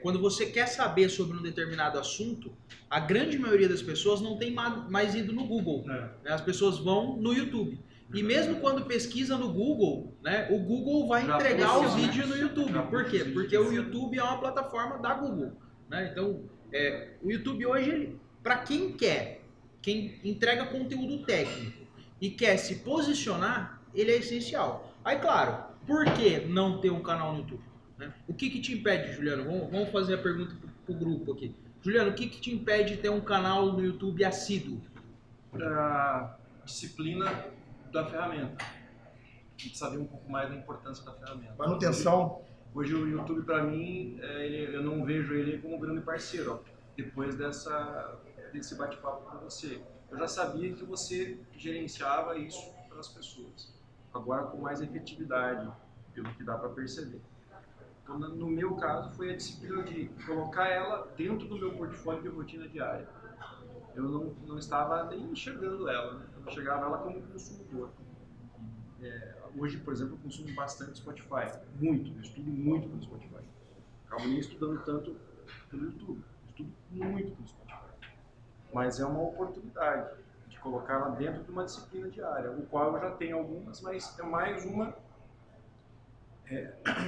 Quando você quer saber sobre um determinado assunto, a grande maioria das pessoas não tem mais ido no Google. As pessoas vão no YouTube. E mesmo quando pesquisa no Google, né, o Google vai entregar os vídeos no YouTube. Por quê? Porque o YouTube é uma plataforma da Google. Né? Então, o YouTube hoje, para quem entrega conteúdo técnico e quer se posicionar, ele é essencial. Aí, claro, por que não ter um canal no YouTube? Né? O que te impede, Juliano? Vamos fazer a pergunta pro grupo aqui. Juliano, o que te impede de ter um canal no YouTube assíduo? A disciplina da ferramenta. De saber um pouco mais da importância da ferramenta. Manutenção. Hoje o YouTube, para mim, eu não vejo ele como um grande parceiro. Ó, depois desse bate-papo com você. Eu já sabia que você gerenciava isso para as pessoas. Agora com mais efetividade, pelo que dá para perceber. Então, no meu caso, foi a disciplina de colocar ela dentro do meu portfólio de rotina diária. Eu não estava nem enxergando ela, né? Eu enxergava ela como consumidor. Hoje, por exemplo, eu consumo bastante Spotify. Muito, eu estudo muito pelo Spotify. Acabo nem estudando tanto pelo YouTube. Eu estudo muito pelo Spotify. Mas é uma oportunidade de colocar ela dentro de uma disciplina diária, o qual eu já tenho algumas, mas é mais uma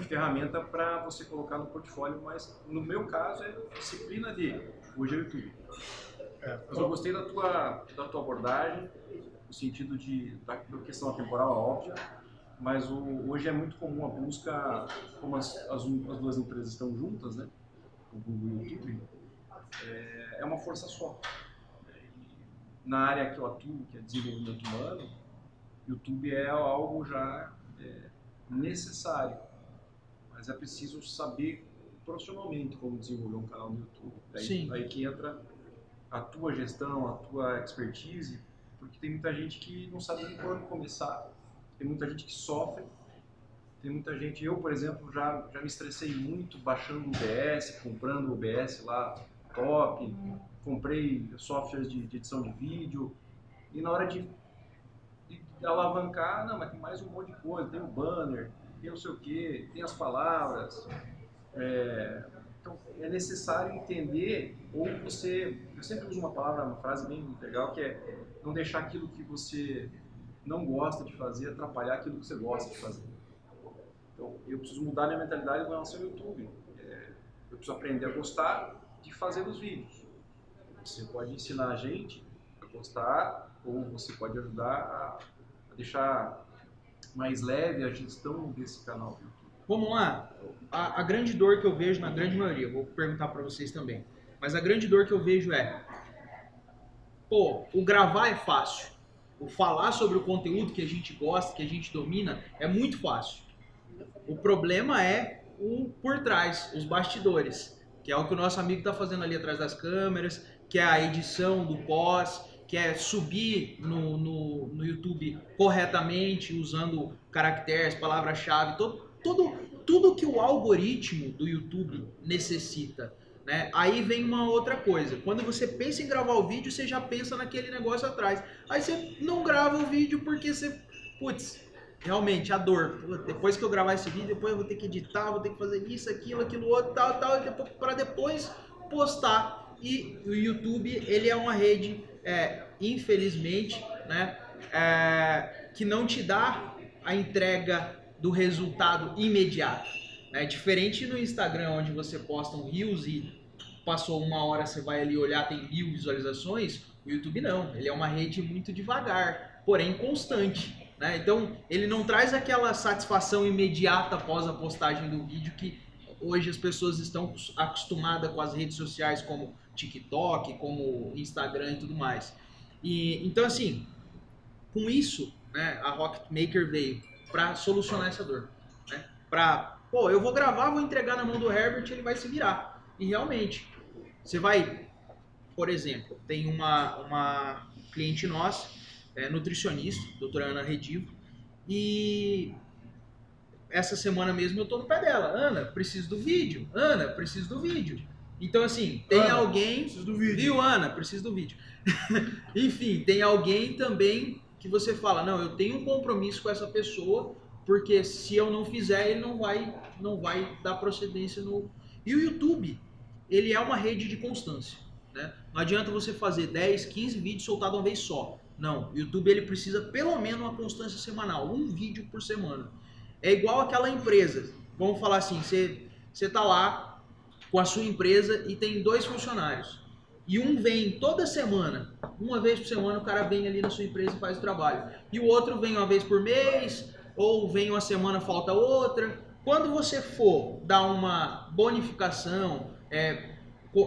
ferramenta para você colocar no portfólio, mas no meu caso é disciplina hoje é o YouTube. Mas eu gostei da tua abordagem, no sentido da questão temporal, óbvia, mas hoje é muito comum a busca, como as duas empresas estão juntas, né? O Google e o YouTube, é uma força só. Na área que eu atuo, que é desenvolvimento humano, YouTube é algo já necessário, mas é preciso saber profissionalmente como desenvolver um canal no YouTube. Aí que entra a tua gestão, a tua expertise, porque tem muita gente que não sabe nem quando começar, tem muita gente que sofre, tem muita gente, eu por exemplo já me estressei muito baixando o OBS, comprando o OBS lá top, comprei softwares de edição de vídeo, e na hora de alavancar, não, mas tem mais um monte de coisa, tem o banner, tem não sei o que, tem as palavras, então é necessário entender, eu sempre uso uma frase bem legal, que é não deixar aquilo que você não gosta de fazer atrapalhar aquilo que você gosta de fazer. Então eu preciso mudar minha mentalidade com relação ao YouTube, eu preciso aprender a gostar de fazer os vídeos. Você pode ensinar a gente a gostar, ou você pode ajudar a deixar mais leve a gestão desse canal do YouTube. Vamos lá, a grande dor que eu vejo na grande maioria, vou perguntar para vocês também, mas a grande dor que eu vejo o gravar é fácil, o falar sobre o conteúdo que a gente gosta, que a gente domina, é muito fácil. O problema é o por trás, os bastidores, que é o que o nosso amigo está fazendo ali atrás das câmeras, que é a edição do pós, que é subir no YouTube corretamente, usando caracteres, palavra-chave, tudo que o algoritmo do YouTube necessita. Né? Aí vem uma outra coisa. Quando você pensa em gravar o vídeo, você já pensa naquele negócio atrás. Aí você não grava o vídeo porque você... Putz, realmente, a dor. Depois que eu gravar esse vídeo, depois eu vou ter que editar, vou ter que fazer isso, aquilo outro, tal, para depois postar. E o YouTube, ele é uma rede, infelizmente, né, que não te dá a entrega do resultado imediato. Né? Diferente no Instagram, onde você posta um Reels e passou 1 hora, você vai ali olhar, tem 1000 visualizações, o YouTube não. Ele é uma rede muito devagar, porém constante. Né? Então, ele não traz aquela satisfação imediata após a postagem do vídeo que hoje as pessoas estão acostumadas com as redes sociais como TikTok, como Instagram e tudo mais. Então, assim, com isso, né, a Rocketmaker veio para solucionar essa dor. Né? Pô, eu vou gravar, vou entregar na mão do Herbert, ele vai se virar. E realmente, você vai, por exemplo, tem uma cliente nossa, nutricionista, doutora Ana Redivo, e essa semana mesmo eu tô no pé dela. Ana, preciso do vídeo. Ana, preciso do vídeo. Então, assim, tem Ana, alguém... preciso do vídeo. Viu, Ana? Preciso do vídeo. Enfim, tem alguém também que você fala, não, eu tenho um compromisso com essa pessoa, porque se eu não fizer, ele não vai dar procedência no... E o YouTube, ele é uma rede de constância. Né? Não adianta você fazer 10, 15 vídeos soltados uma vez só. Não, o YouTube ele precisa pelo menos uma constância semanal, um vídeo por semana. É igual aquela empresa, vamos falar assim, você tá lá com a sua empresa e tem 2 funcionários. E um vem toda semana, uma vez por semana o cara vem ali na sua empresa e faz o trabalho. E o outro vem uma vez por mês, ou vem uma semana, falta outra. Quando você for dar uma bonificação,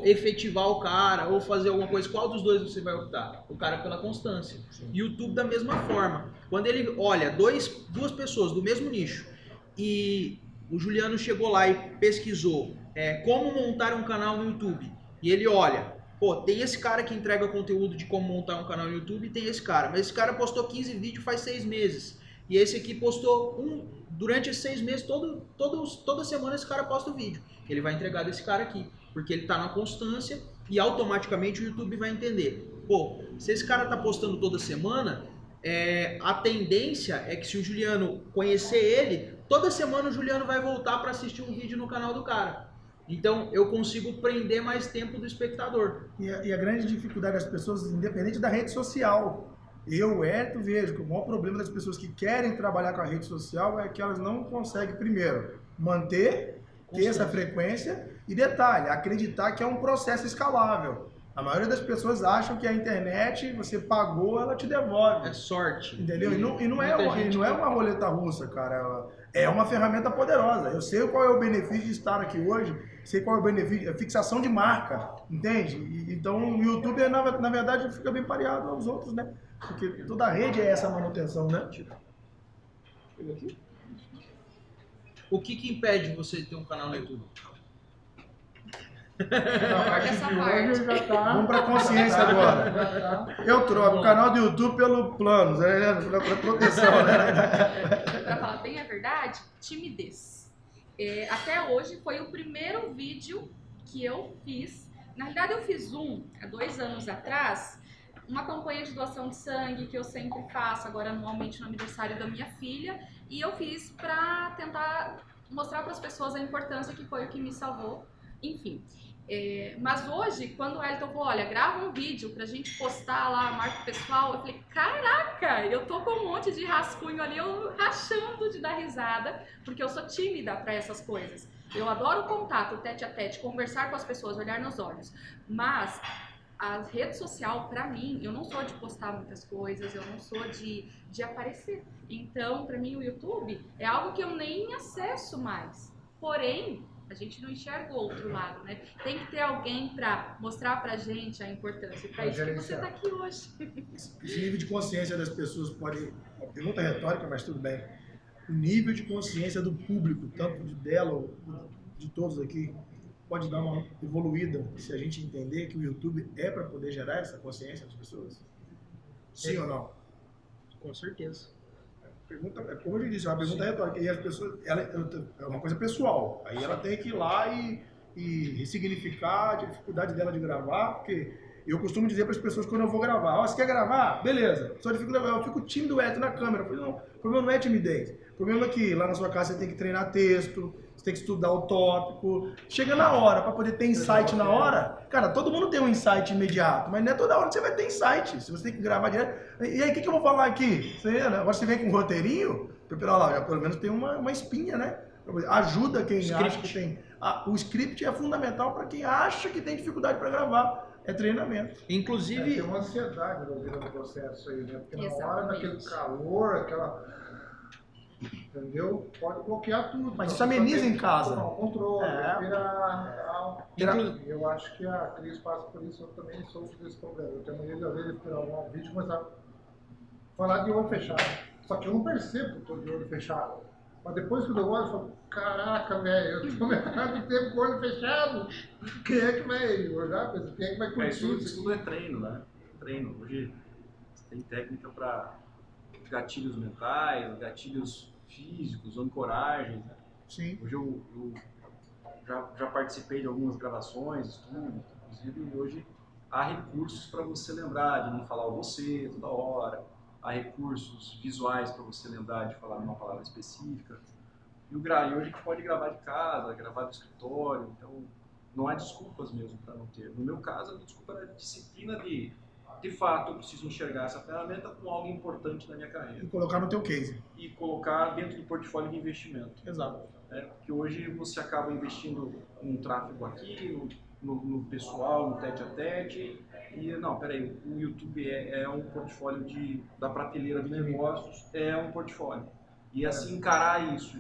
efetivar o cara ou fazer alguma coisa, qual dos dois você vai optar? O cara pela constância. Sim. YouTube da mesma forma. Quando ele olha duas pessoas do mesmo nicho e o Juliano chegou lá e pesquisou como montar um canal no YouTube e ele olha, pô, tem esse cara que entrega conteúdo de como montar um canal no YouTube e tem esse cara, mas esse cara postou 15 vídeos faz 6 meses e esse aqui postou durante esses 6 meses, toda semana esse cara posta o vídeo. Ele vai entregar desse cara aqui. Porque ele está na constância e automaticamente o YouTube vai entender. Pô, se esse cara está postando toda semana, a tendência é que se o Juliano conhecer ele, toda semana o Juliano vai voltar para assistir um vídeo no canal do cara. Então eu consigo prender mais tempo do espectador. E a grande dificuldade das pessoas, independente da rede social, vejo que o maior problema das pessoas que querem trabalhar com a rede social é que elas não conseguem, primeiro, ter essa frequência e, detalhe, acreditar que é um processo escalável. A maioria das pessoas acham que a internet, você pagou, ela te devolve. É sorte. Entendeu? E não é uma roleta russa, cara. É uma ferramenta poderosa. Eu sei qual é o benefício de estar aqui hoje, sei qual é o benefício, a fixação de marca, entende? Então o YouTube, na verdade, fica bem pareado aos outros, né? Porque toda a rede é essa manutenção, né? O que impede você de ter um canal no YouTube? Essa parte. Vamos para consciência agora. Eu troco o canal do YouTube pelo plano, pela proteção, né? Para falar bem a verdade, timidez. Até hoje foi o primeiro vídeo que eu fiz. Na realidade eu fiz há 2 anos atrás, uma campanha de doação de sangue que eu sempre faço, agora anualmente no aniversário da minha filha, e eu fiz para tentar mostrar para as pessoas a importância que foi o que me salvou, enfim. Mas hoje, quando o Elton falou, olha, grava um vídeo pra gente postar lá, marca pessoal, eu falei, caraca, eu tô com um monte de rascunho ali, eu rachando de dar risada, porque eu sou tímida para essas coisas. Eu adoro o contato, o tete a tete, conversar com as pessoas, olhar nos olhos, mas a rede social, pra mim, eu não sou de postar muitas coisas, eu não sou de aparecer. Então, pra mim, o YouTube é algo que eu nem acesso mais. Porém, a gente não enxerga o outro lado, né? Tem que ter alguém pra mostrar pra gente a importância. Pra isso que você tá aqui hoje. Esse nível de consciência das pessoas pode... Uma pergunta retórica, mas tudo bem. o nível de consciência do público, tanto dela ou de todos aqui, pode dar uma evoluída se a gente entender que o YouTube é para poder gerar essa consciência das pessoas? Sim ou não? Com certeza. Pergunta, como eu disse, é uma pergunta retórica. E as pessoas, é uma coisa pessoal. Aí ela tem que ir lá e ressignificar a dificuldade dela de gravar, porque eu costumo dizer para as pessoas quando eu vou gravar: ó, você quer gravar? Beleza. Só dificuldade, eu fico tímido na câmera. Eu falei, não, o problema não é timidez. O problema é que lá na sua casa você tem que treinar texto, você tem que estudar o tópico. Chega na hora, para poder ter insight na hora. Cara, todo mundo tem um insight imediato, mas não é toda hora que você vai ter insight. Se você tem que gravar direto. E aí, o que eu vou falar aqui? Agora você vem com um roteirinho, olha lá, já pelo menos tem uma espinha, né? Ajuda quem acha que tem. O script é fundamental para quem acha que tem dificuldade para gravar. É treinamento. Inclusive... Tem uma ansiedade no processo aí, né? Porque na hora Exatamente. daquele calor, aquela... Entendeu? Pode bloquear tudo. Mas isso ameniza em casa. Tomar o controle, respirar. Inclu- Eu acho que a Cris passa por isso, eu também sofro desse problema. Eu tenho maneira de, às vezes, esperar um vídeo e começar a falar de olho fechado. Só que eu não percebo que eu tô de olho fechado. Mas depois que eu olho, eu falo, caraca, velho, eu tô metade do tempo com o olho fechado. Quem é que vai olhar? Quem é que vai curtir Isso tudo é treino, né? Treino. Hoje você tem técnica para gatilhos mentais, gatilhos físicos, ancoragens, né? Sim. Hoje eu já participei de algumas gravações, estudos, inclusive, e hoje há recursos para você lembrar de não falar o você toda hora, há recursos visuais para você lembrar de falar uma palavra específica. E hoje a gente pode gravar de casa, gravar do escritório, então não há desculpas mesmo para não ter. No meu caso, a desculpa é a disciplina de fato, eu preciso enxergar essa ferramenta como algo importante na minha carreira. E colocar no teu case. E colocar dentro do portfólio de investimento. Exato. Porque hoje você acaba investindo num tráfego aqui, no pessoal, no tete-a-tete, e não, peraí, o YouTube é um portfólio da prateleira de negócios, é um portfólio. E assim encarar isso,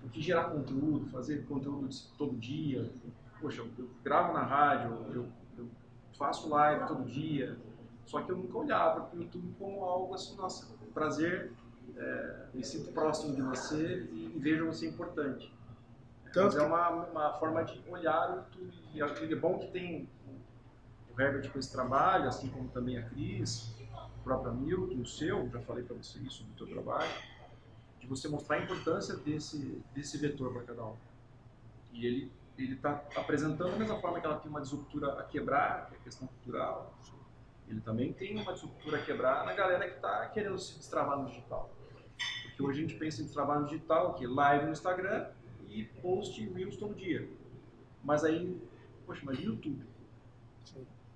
porque gerar conteúdo, fazer conteúdo todo dia, poxa, eu gravo na rádio, eu faço live todo dia, só que eu nunca olhava para o YouTube como algo assim, nossa, prazer, me sinto próximo de você e vejo você importante. Mas é uma forma de olhar o YouTube. E é bom que tem o Herbert com esse trabalho, assim como também a Cris, o próprio Milton, o seu, já falei para você isso do teu trabalho, de você mostrar a importância desse vetor para cada um. E ele está apresentando da mesma forma que ela tem uma disruptura a quebrar, que é a questão cultural, ele também tem uma disruptura a quebrar na galera que está querendo se destravar no digital. Porque hoje a gente pensa em destravar no digital, que live no Instagram e post Reels todo dia. Mas aí, poxa, mas e o YouTube?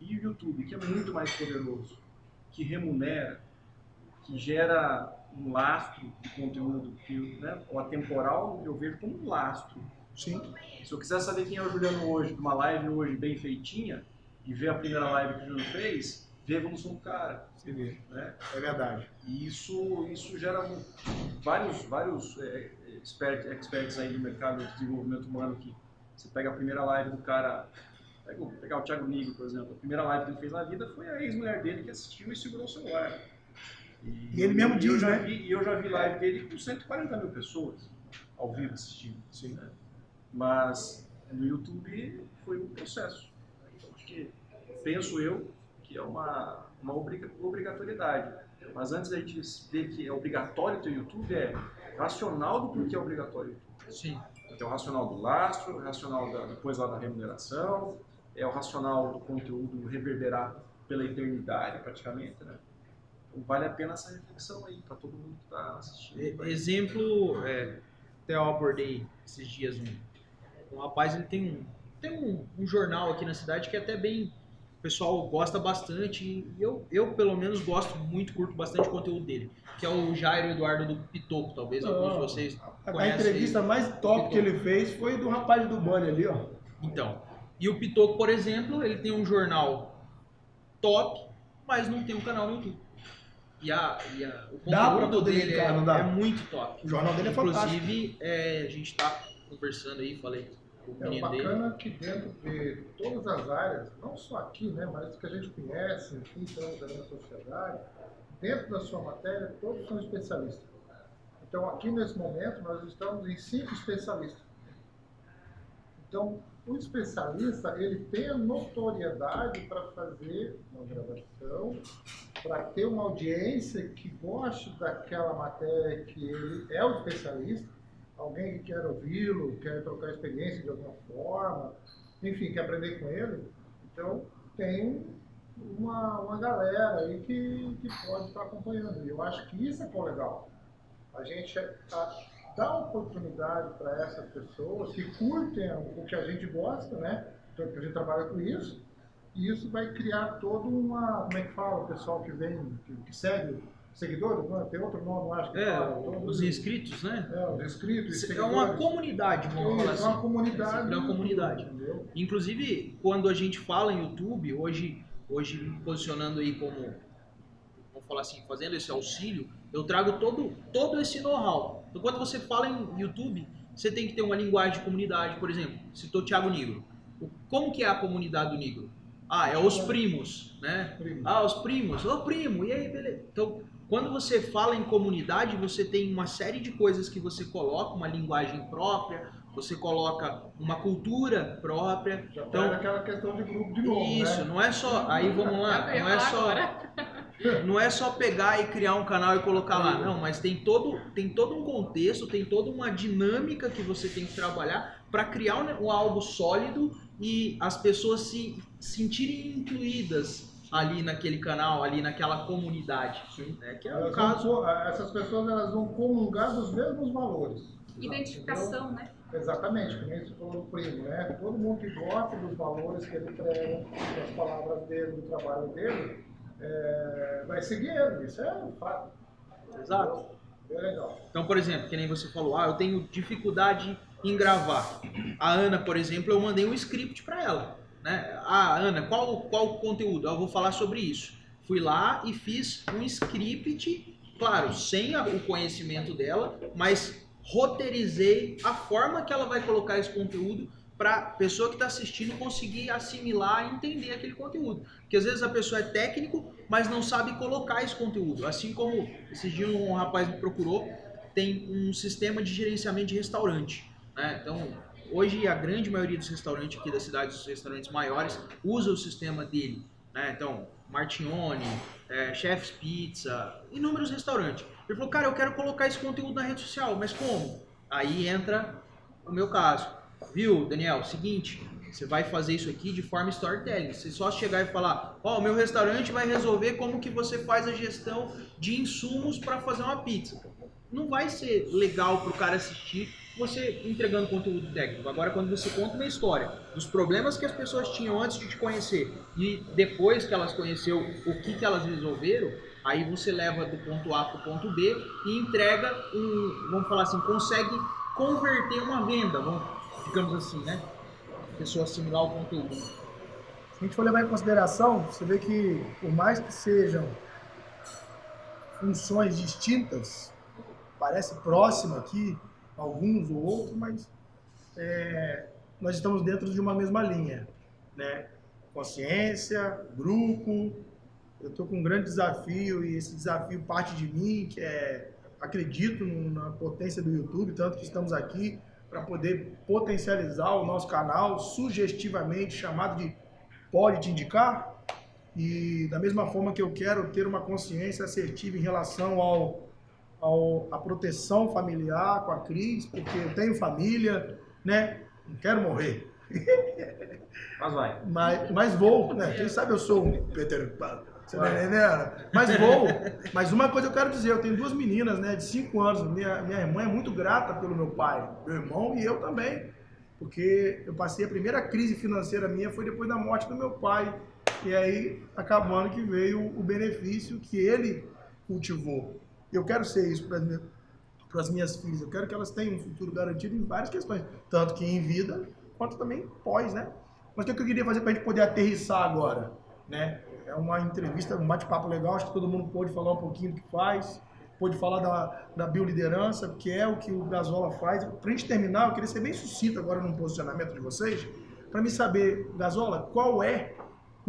E o YouTube, que é muito mais poderoso, que remunera, que gera um lastro de conteúdo, que, né, o atemporal eu vejo como um lastro. Sim. Se eu quiser saber quem é o Juliano hoje, de uma live hoje bem feitinha, e ver a primeira live que o Juliano fez, ver a evolução do cara. Você vê. Né? É verdade. E isso gera vários experts aí do mercado de desenvolvimento humano, que você pega a primeira live do cara, vou pegar o Thiago Nigro, por exemplo, a primeira live que ele fez na vida foi a ex-mulher dele que assistiu e segurou o celular. E ele mesmo diz, né? E eu já vi live dele com 140 mil pessoas ao vivo assistindo. Sim. Né? Mas no YouTube foi um processo. Então, acho que, penso eu, que é uma obrigatoriedade. Mas antes da gente ver que é obrigatório ter YouTube, é racional do porquê é obrigatório o YouTube. Sim. Então, o racional do lastro, o racional depois lá da remuneração, é o racional do conteúdo reverberar pela eternidade, praticamente, né? Então, vale a pena essa reflexão aí, para todo mundo que está assistindo. Exemplo, até eu abordei esses dias um rapaz, ele tem um jornal aqui na cidade que é até bem... O pessoal gosta bastante e eu pelo menos gosto muito, curto bastante o conteúdo dele, que é o Jairo Eduardo do Pitoco, talvez alguns de vocês A conhecem. entrevista mais top que ele fez foi do rapaz do Bunny ali, ó. Então, e o Pitoco, por exemplo, ele tem um jornal top, mas não tem um canal no YouTube. O Dá pra conteúdo poder dele linkar, não dá? é muito top. O jornal dele é fantástico. Inclusive, a gente tá conversando aí, falei com o É menino dele. bacana que dentro de todas as áreas, não só aqui, né, mas que a gente conhece, enfim, então, da sociedade, dentro da sua matéria, todos são especialistas. Então, aqui nesse momento, nós estamos em 5 especialistas. Então, o especialista, ele tem a notoriedade para fazer uma gravação, para ter uma audiência que goste daquela matéria que ele é o especialista, alguém que quer ouvi-lo, quer trocar experiência de alguma forma, enfim, quer aprender com ele. Então, tem uma galera aí que pode estar acompanhando. E eu acho que isso é que é legal. A gente dá oportunidade para essas pessoas que curtem o que a gente gosta, né? Então, a gente trabalha com isso. E isso vai criar toda uma... Como é que fala o pessoal que vem, que segue? Seguidores? Não, tem outro nome, acho que fala. Os inscritos, né? Os inscritos. É uma comunidade, vamos falar assim. É uma comunidade. É uma comunidade. Entendeu? Inclusive, quando a gente fala em YouTube, hoje me posicionando aí como, vamos falar assim, fazendo esse auxílio, eu trago todo esse know-how. Então, quando você fala em YouTube, você tem que ter uma linguagem de comunidade, por exemplo, citou Thiago Nigro. Como que é a comunidade do Nigro? É os primos, né? Os primos. Ô primo, e aí, beleza? Então, quando você fala em comunidade, você tem uma série de coisas que você coloca, uma linguagem própria, você coloca uma cultura própria. Já então, aquela questão de grupo de novo, isso, né? não é só, aí vamos lá, não é só pegar e criar um canal e colocar lá, não, mas tem todo um contexto, tem toda uma dinâmica que você tem que trabalhar para criar algo sólido e as pessoas se sentirem incluídas ali naquele canal, ali naquela comunidade. Né? Que é o caso. Essas pessoas elas vão comungar dos mesmos valores. Identificação, né? Exatamente, como você falou do primo, né? Todo mundo que gosta dos valores que ele prega, das palavras dele, do trabalho dele, vai seguir ele. Isso é um fato. Exato. É legal. Então, por exemplo, que nem você falou, eu tenho dificuldade em gravar. A Ana, por exemplo, eu mandei um script para ela. Né? Ana, qual o conteúdo? Eu vou falar sobre isso. Fui lá e fiz um script, claro, sem o conhecimento dela, mas roteirizei a forma que ela vai colocar esse conteúdo para a pessoa que está assistindo conseguir assimilar e entender aquele conteúdo. Porque às vezes a pessoa é técnico, mas não sabe colocar esse conteúdo. Assim como esses dias um rapaz me procurou, tem um sistema de gerenciamento de restaurante. Né? Então, hoje a grande maioria dos restaurantes aqui da cidade, os restaurantes maiores, usa o sistema dele. Né? Então, Martione, Chef's Pizza, inúmeros restaurantes. Ele falou, cara, eu quero colocar esse conteúdo na rede social, mas como? Aí entra o meu caso. Viu, Daniel? Seguinte, você vai fazer isso aqui de forma storytelling. Você só chegar e falar, o meu restaurante vai resolver como que você faz a gestão de insumos para fazer uma pizza. Não vai ser legal para o cara assistir você entregando conteúdo técnico. Agora, quando você conta uma história dos problemas que as pessoas tinham antes de te conhecer e depois que elas conheceu o que elas resolveram, aí você leva do ponto A para o ponto B e entrega vamos falar assim, consegue converter uma venda, digamos assim, né? A pessoa assimilar o conteúdo. Se a gente for levar em consideração, você vê que por mais que sejam funções distintas, parece próximo aqui, alguns ou outros, mas nós estamos dentro de uma mesma linha, né? Consciência, grupo. Eu estou com um grande desafio e esse desafio parte de mim, que acredito na potência do YouTube, tanto que estamos aqui para poder potencializar o nosso canal, sugestivamente chamado de Pode Te Indicar. E da mesma forma que eu quero ter uma consciência assertiva em relação a proteção familiar com a Cris, porque eu tenho família, né? Não quero morrer. Mas vai. Mas vou, né? Quem sabe eu sou um Peter Pan. Você tá entendendo? Mas vou. Mas uma coisa eu quero dizer, eu tenho 2 meninas, né, de 5 anos. Minha irmã é muito grata pelo meu pai, meu irmão e eu também. Porque eu passei a primeira crise financeira minha foi depois da morte do meu pai. E aí, acabando que veio o benefício que ele cultivou. Eu quero ser isso para as minhas filhas. Eu quero que elas tenham um futuro garantido em várias questões. Tanto que em vida, quanto também pós, né? Mas o que eu queria fazer para a gente poder aterrissar agora, né? É uma entrevista, um bate-papo legal. Acho que todo mundo pôde falar um pouquinho do que faz. Pôde falar da bioliderança, que é o que o Gazola faz. Para a gente terminar, eu queria ser bem sucinto agora no posicionamento de vocês. Para me saber, Gazola, qual é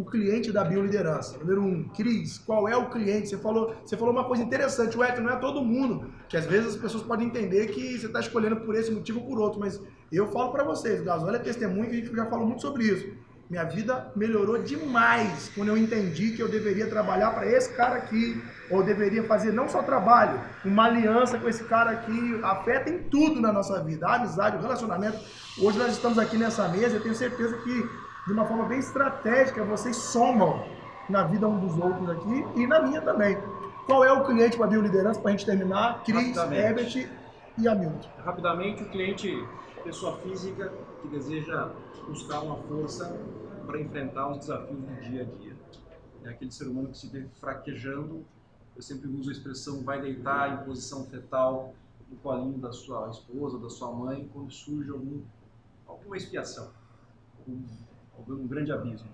o cliente da bioliderança? Número 1, Cris, qual é o cliente? Você falou uma coisa interessante, não é todo mundo, que às vezes as pessoas podem entender que você está escolhendo por esse motivo ou por outro, mas eu falo para vocês, o Gasóleo é testemunho, que a gente já falou muito sobre isso. Minha vida melhorou demais quando eu entendi que eu deveria trabalhar para esse cara aqui, ou deveria fazer não só trabalho, uma aliança com esse cara aqui, afeta em tudo na nossa vida, a amizade, o relacionamento. Hoje nós estamos aqui nessa mesa, eu tenho certeza que de uma forma bem estratégica vocês somam na vida um dos outros aqui e na minha também. Qual é o cliente para a bioliderança, para a gente terminar? Cris, Herbert e Hamilton. Rapidamente, o cliente, pessoa física que deseja buscar uma força para enfrentar os desafios do dia a dia. É aquele ser humano que se vê fraquejando. Eu sempre uso a expressão vai deitar em posição fetal no colinho da sua esposa, da sua mãe, quando surge alguma expiação, algum grande abismo.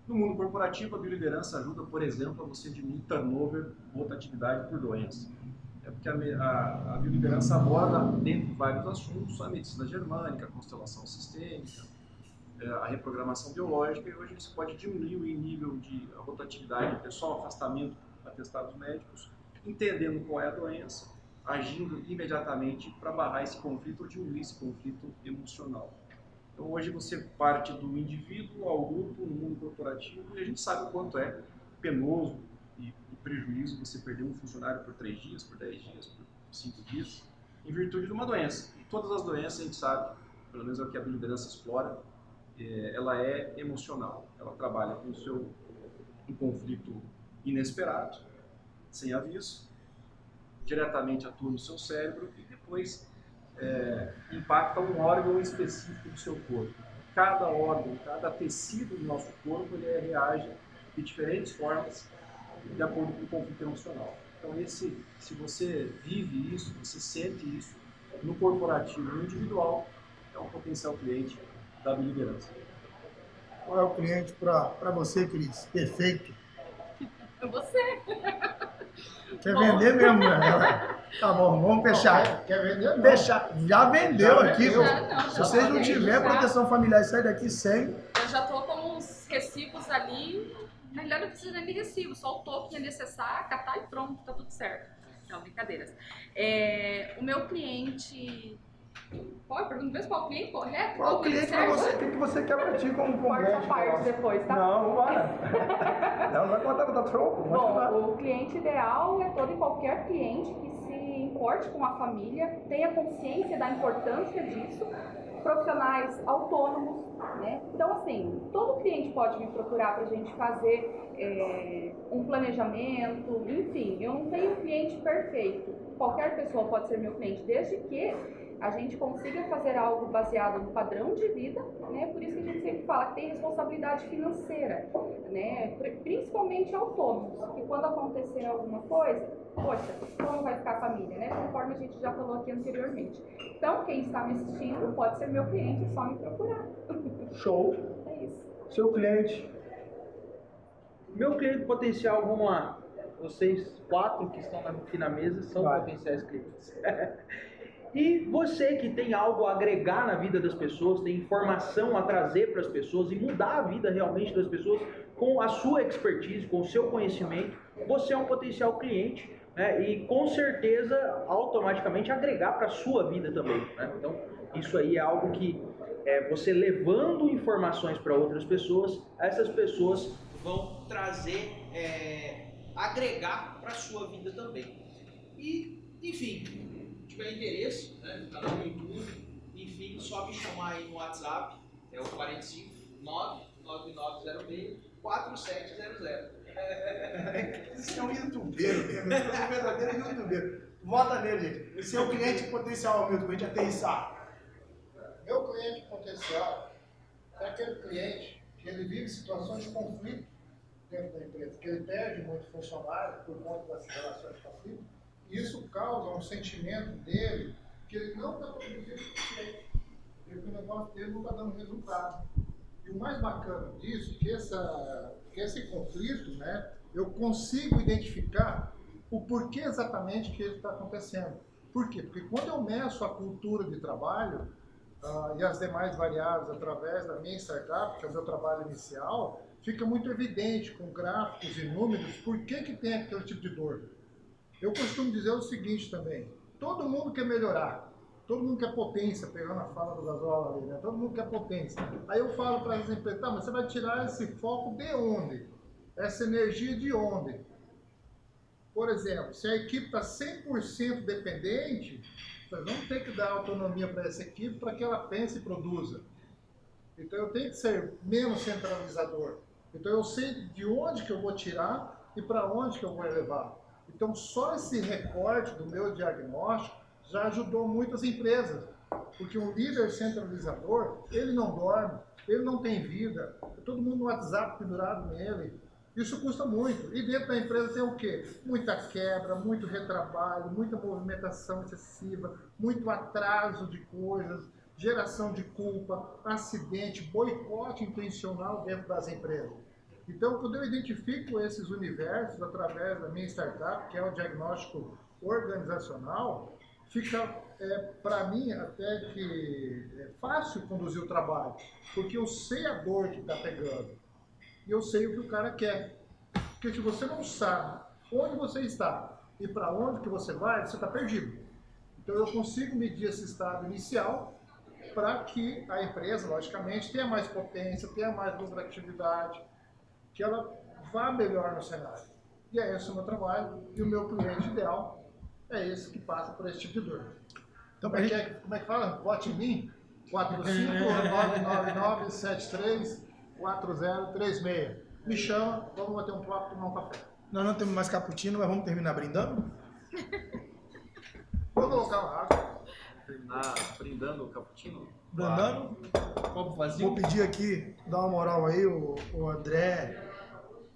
No mundo corporativo, a bioliderança ajuda, por exemplo, a você diminuir turnover, rotatividade por doença. É porque a bioliderança aborda, dentre vários assuntos, a medicina germânica, a constelação sistêmica, a reprogramação biológica, e hoje você pode diminuir o nível de rotatividade pessoal, afastamento, atestados médicos, entendendo qual é a doença, agindo imediatamente para barrar esse conflito ou diminuir esse conflito emocional. Então hoje você parte do indivíduo ao grupo no mundo corporativo e a gente sabe o quanto é penoso e prejuízo você perder um funcionário por 3 dias, por 10 dias, por 5 dias, em virtude de uma doença. E todas as doenças a gente sabe, pelo menos é o que a bioliderança explora, ela é emocional. Ela trabalha com um conflito inesperado, sem aviso, diretamente atua no seu cérebro e depois impacta um órgão específico do seu corpo. Cada órgão, cada tecido do nosso corpo, ele reage de diferentes formas de acordo com o conflito emocional. Então, se você vive isso, você sente isso no corporativo e no individual, é um potencial cliente da bioliderança. Qual é o cliente para você, Cris? Perfeito. É você. Quer vender mesmo, né? Tá bom, vamos fechar. Quer vender? Não. Fechar. Já vendeu aqui. Se vocês não tiverem proteção familiar e sair daqui sem... Eu já tô com uns recibos ali. Na realidade, não precisa nem de recibo, só o token é necessário, catar e pronto, tá tudo certo. Não, brincadeiras. O meu cliente... Qual é a pergunta mesmo? Qual o cliente correto? Qual o cliente para você? O que você quer para ti como Corta a parte depois, tá? Não, vambora. Não vai contar, tá show. Bom, o cliente ideal é todo e qualquer cliente que se importe com a família, tenha consciência da importância disso, profissionais autônomos, né? Então, assim, todo cliente pode me procurar para a gente fazer um planejamento, enfim, eu não tenho cliente perfeito. Qualquer pessoa pode ser meu cliente, desde que a gente consiga fazer algo baseado no padrão de vida, né? Por isso que a gente sempre fala que tem responsabilidade financeira, né? Principalmente autônomos, que quando acontecer alguma coisa, poxa, como vai ficar a família, né? Conforme a gente já falou aqui anteriormente. Então, quem está me assistindo pode ser meu cliente, é só me procurar. Show. É isso. Seu cliente. Meu cliente potencial, vamos lá. Vocês 4 que estão aqui na mesa são potenciais clientes. E você que tem algo a agregar na vida das pessoas, tem informação a trazer para as pessoas e mudar a vida realmente das pessoas com a sua expertise, com o seu conhecimento, você é um potencial cliente, né? E com certeza automaticamente agregar para a sua vida também, né? Então isso aí é algo que você levando informações para outras pessoas, essas pessoas vão trazer, agregar para a sua vida também. E enfim, tiver interesse, né, no canal do YouTube, enfim, só me chamar aí no WhatsApp, é o 45 99906 4700. Esse é um youtubeiro mesmo, é um verdadeiro youtubeiro. Vota nele, gente. Seu cliente potencial, Hamilton, pra gente aterrissar. Meu cliente potencial é aquele cliente que ele vive situações de conflito dentro da empresa, que ele perde muito funcionário por conta das relações de conflito. Isso causa um sentimento dele que ele não está produzindo o suficiente, porque o negócio dele não está dando resultado. E o mais bacana disso é que esse conflito, né, eu consigo identificar o porquê exatamente que ele está acontecendo. Por quê? Porque quando eu meço a cultura de trabalho e as demais variáveis através da minha startup, que é o meu trabalho inicial, fica muito evidente com gráficos e números por que tem aquele tipo de dor. Eu costumo dizer o seguinte também, todo mundo quer melhorar, todo mundo quer potência, pegando a fala do Gasola ali, né? Todo mundo quer potência. Aí eu falo para as empresas, tá, mas você vai tirar esse foco de onde? Essa energia de onde? Por exemplo, se a equipe está 100% dependente, nós vamos ter que dar autonomia para essa equipe para que ela pense e produza. Então eu tenho que ser menos centralizador. Então eu sei de onde que eu vou tirar e para onde que eu vou levar. Então só esse recorte do meu diagnóstico já ajudou muitas empresas. Porque um líder centralizador, ele não dorme, ele não tem vida, todo mundo no WhatsApp pendurado nele. Isso custa muito. E dentro da empresa tem o quê? Muita quebra, muito retrabalho, muita movimentação excessiva, muito atraso de coisas, geração de culpa, acidente, boicote intencional dentro das empresas. Então, quando eu identifico esses universos através da minha startup, que é o diagnóstico organizacional, fica, para mim, até que fácil conduzir o trabalho, porque eu sei a dor que está pegando e eu sei o que o cara quer. Porque se você não sabe onde você está e para onde que você vai, você está perdido. Então, eu consigo medir esse estado inicial para que a empresa, logicamente, tenha mais potência, tenha mais lucratividade, que ela vá melhor no cenário. E é esse o meu trabalho, e o meu cliente ideal é esse que passa por esse tipo de dor. Então, como é que fala? Vote em mim, 45999734036. Me chama, vamos bater um papo, tomar um café. Nós não temos mais cappuccino, mas vamos terminar brindando? Vou colocar uma água. Terminar brindando o cappuccino? Brindando? Copo vazio. Vou pedir aqui, dar uma moral aí, o André,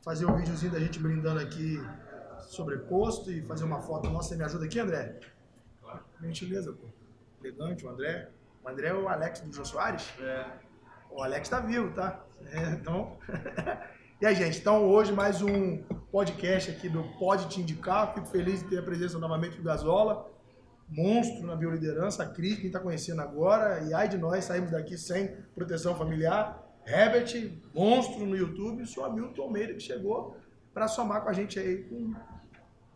fazer um videozinho da gente brindando aqui sobreposto e fazer uma foto nossa. Você me ajuda aqui, André? Claro. Gentileza, pô. Elegante, o André. O André é o Alex do Jô Soares? É. O Alex tá vivo, tá? Então... E aí, gente, então hoje mais um podcast aqui do Pode Te Indicar. Fico feliz de ter a presença novamente do Gasola, monstro na bioliderança, a Cris, quem está conhecendo agora, e ai de nós, saímos daqui sem proteção familiar. Herbert, monstro no YouTube, e o seu Hamilton Almeida, que chegou para somar com a gente aí com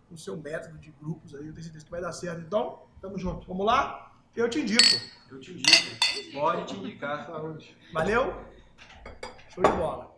o seu método de grupos aí. Eu tenho certeza que vai dar certo. Então, tamo junto. Vamos lá? Eu te indico. Eu te indico. Pode te indicar. Valeu? Show de bola.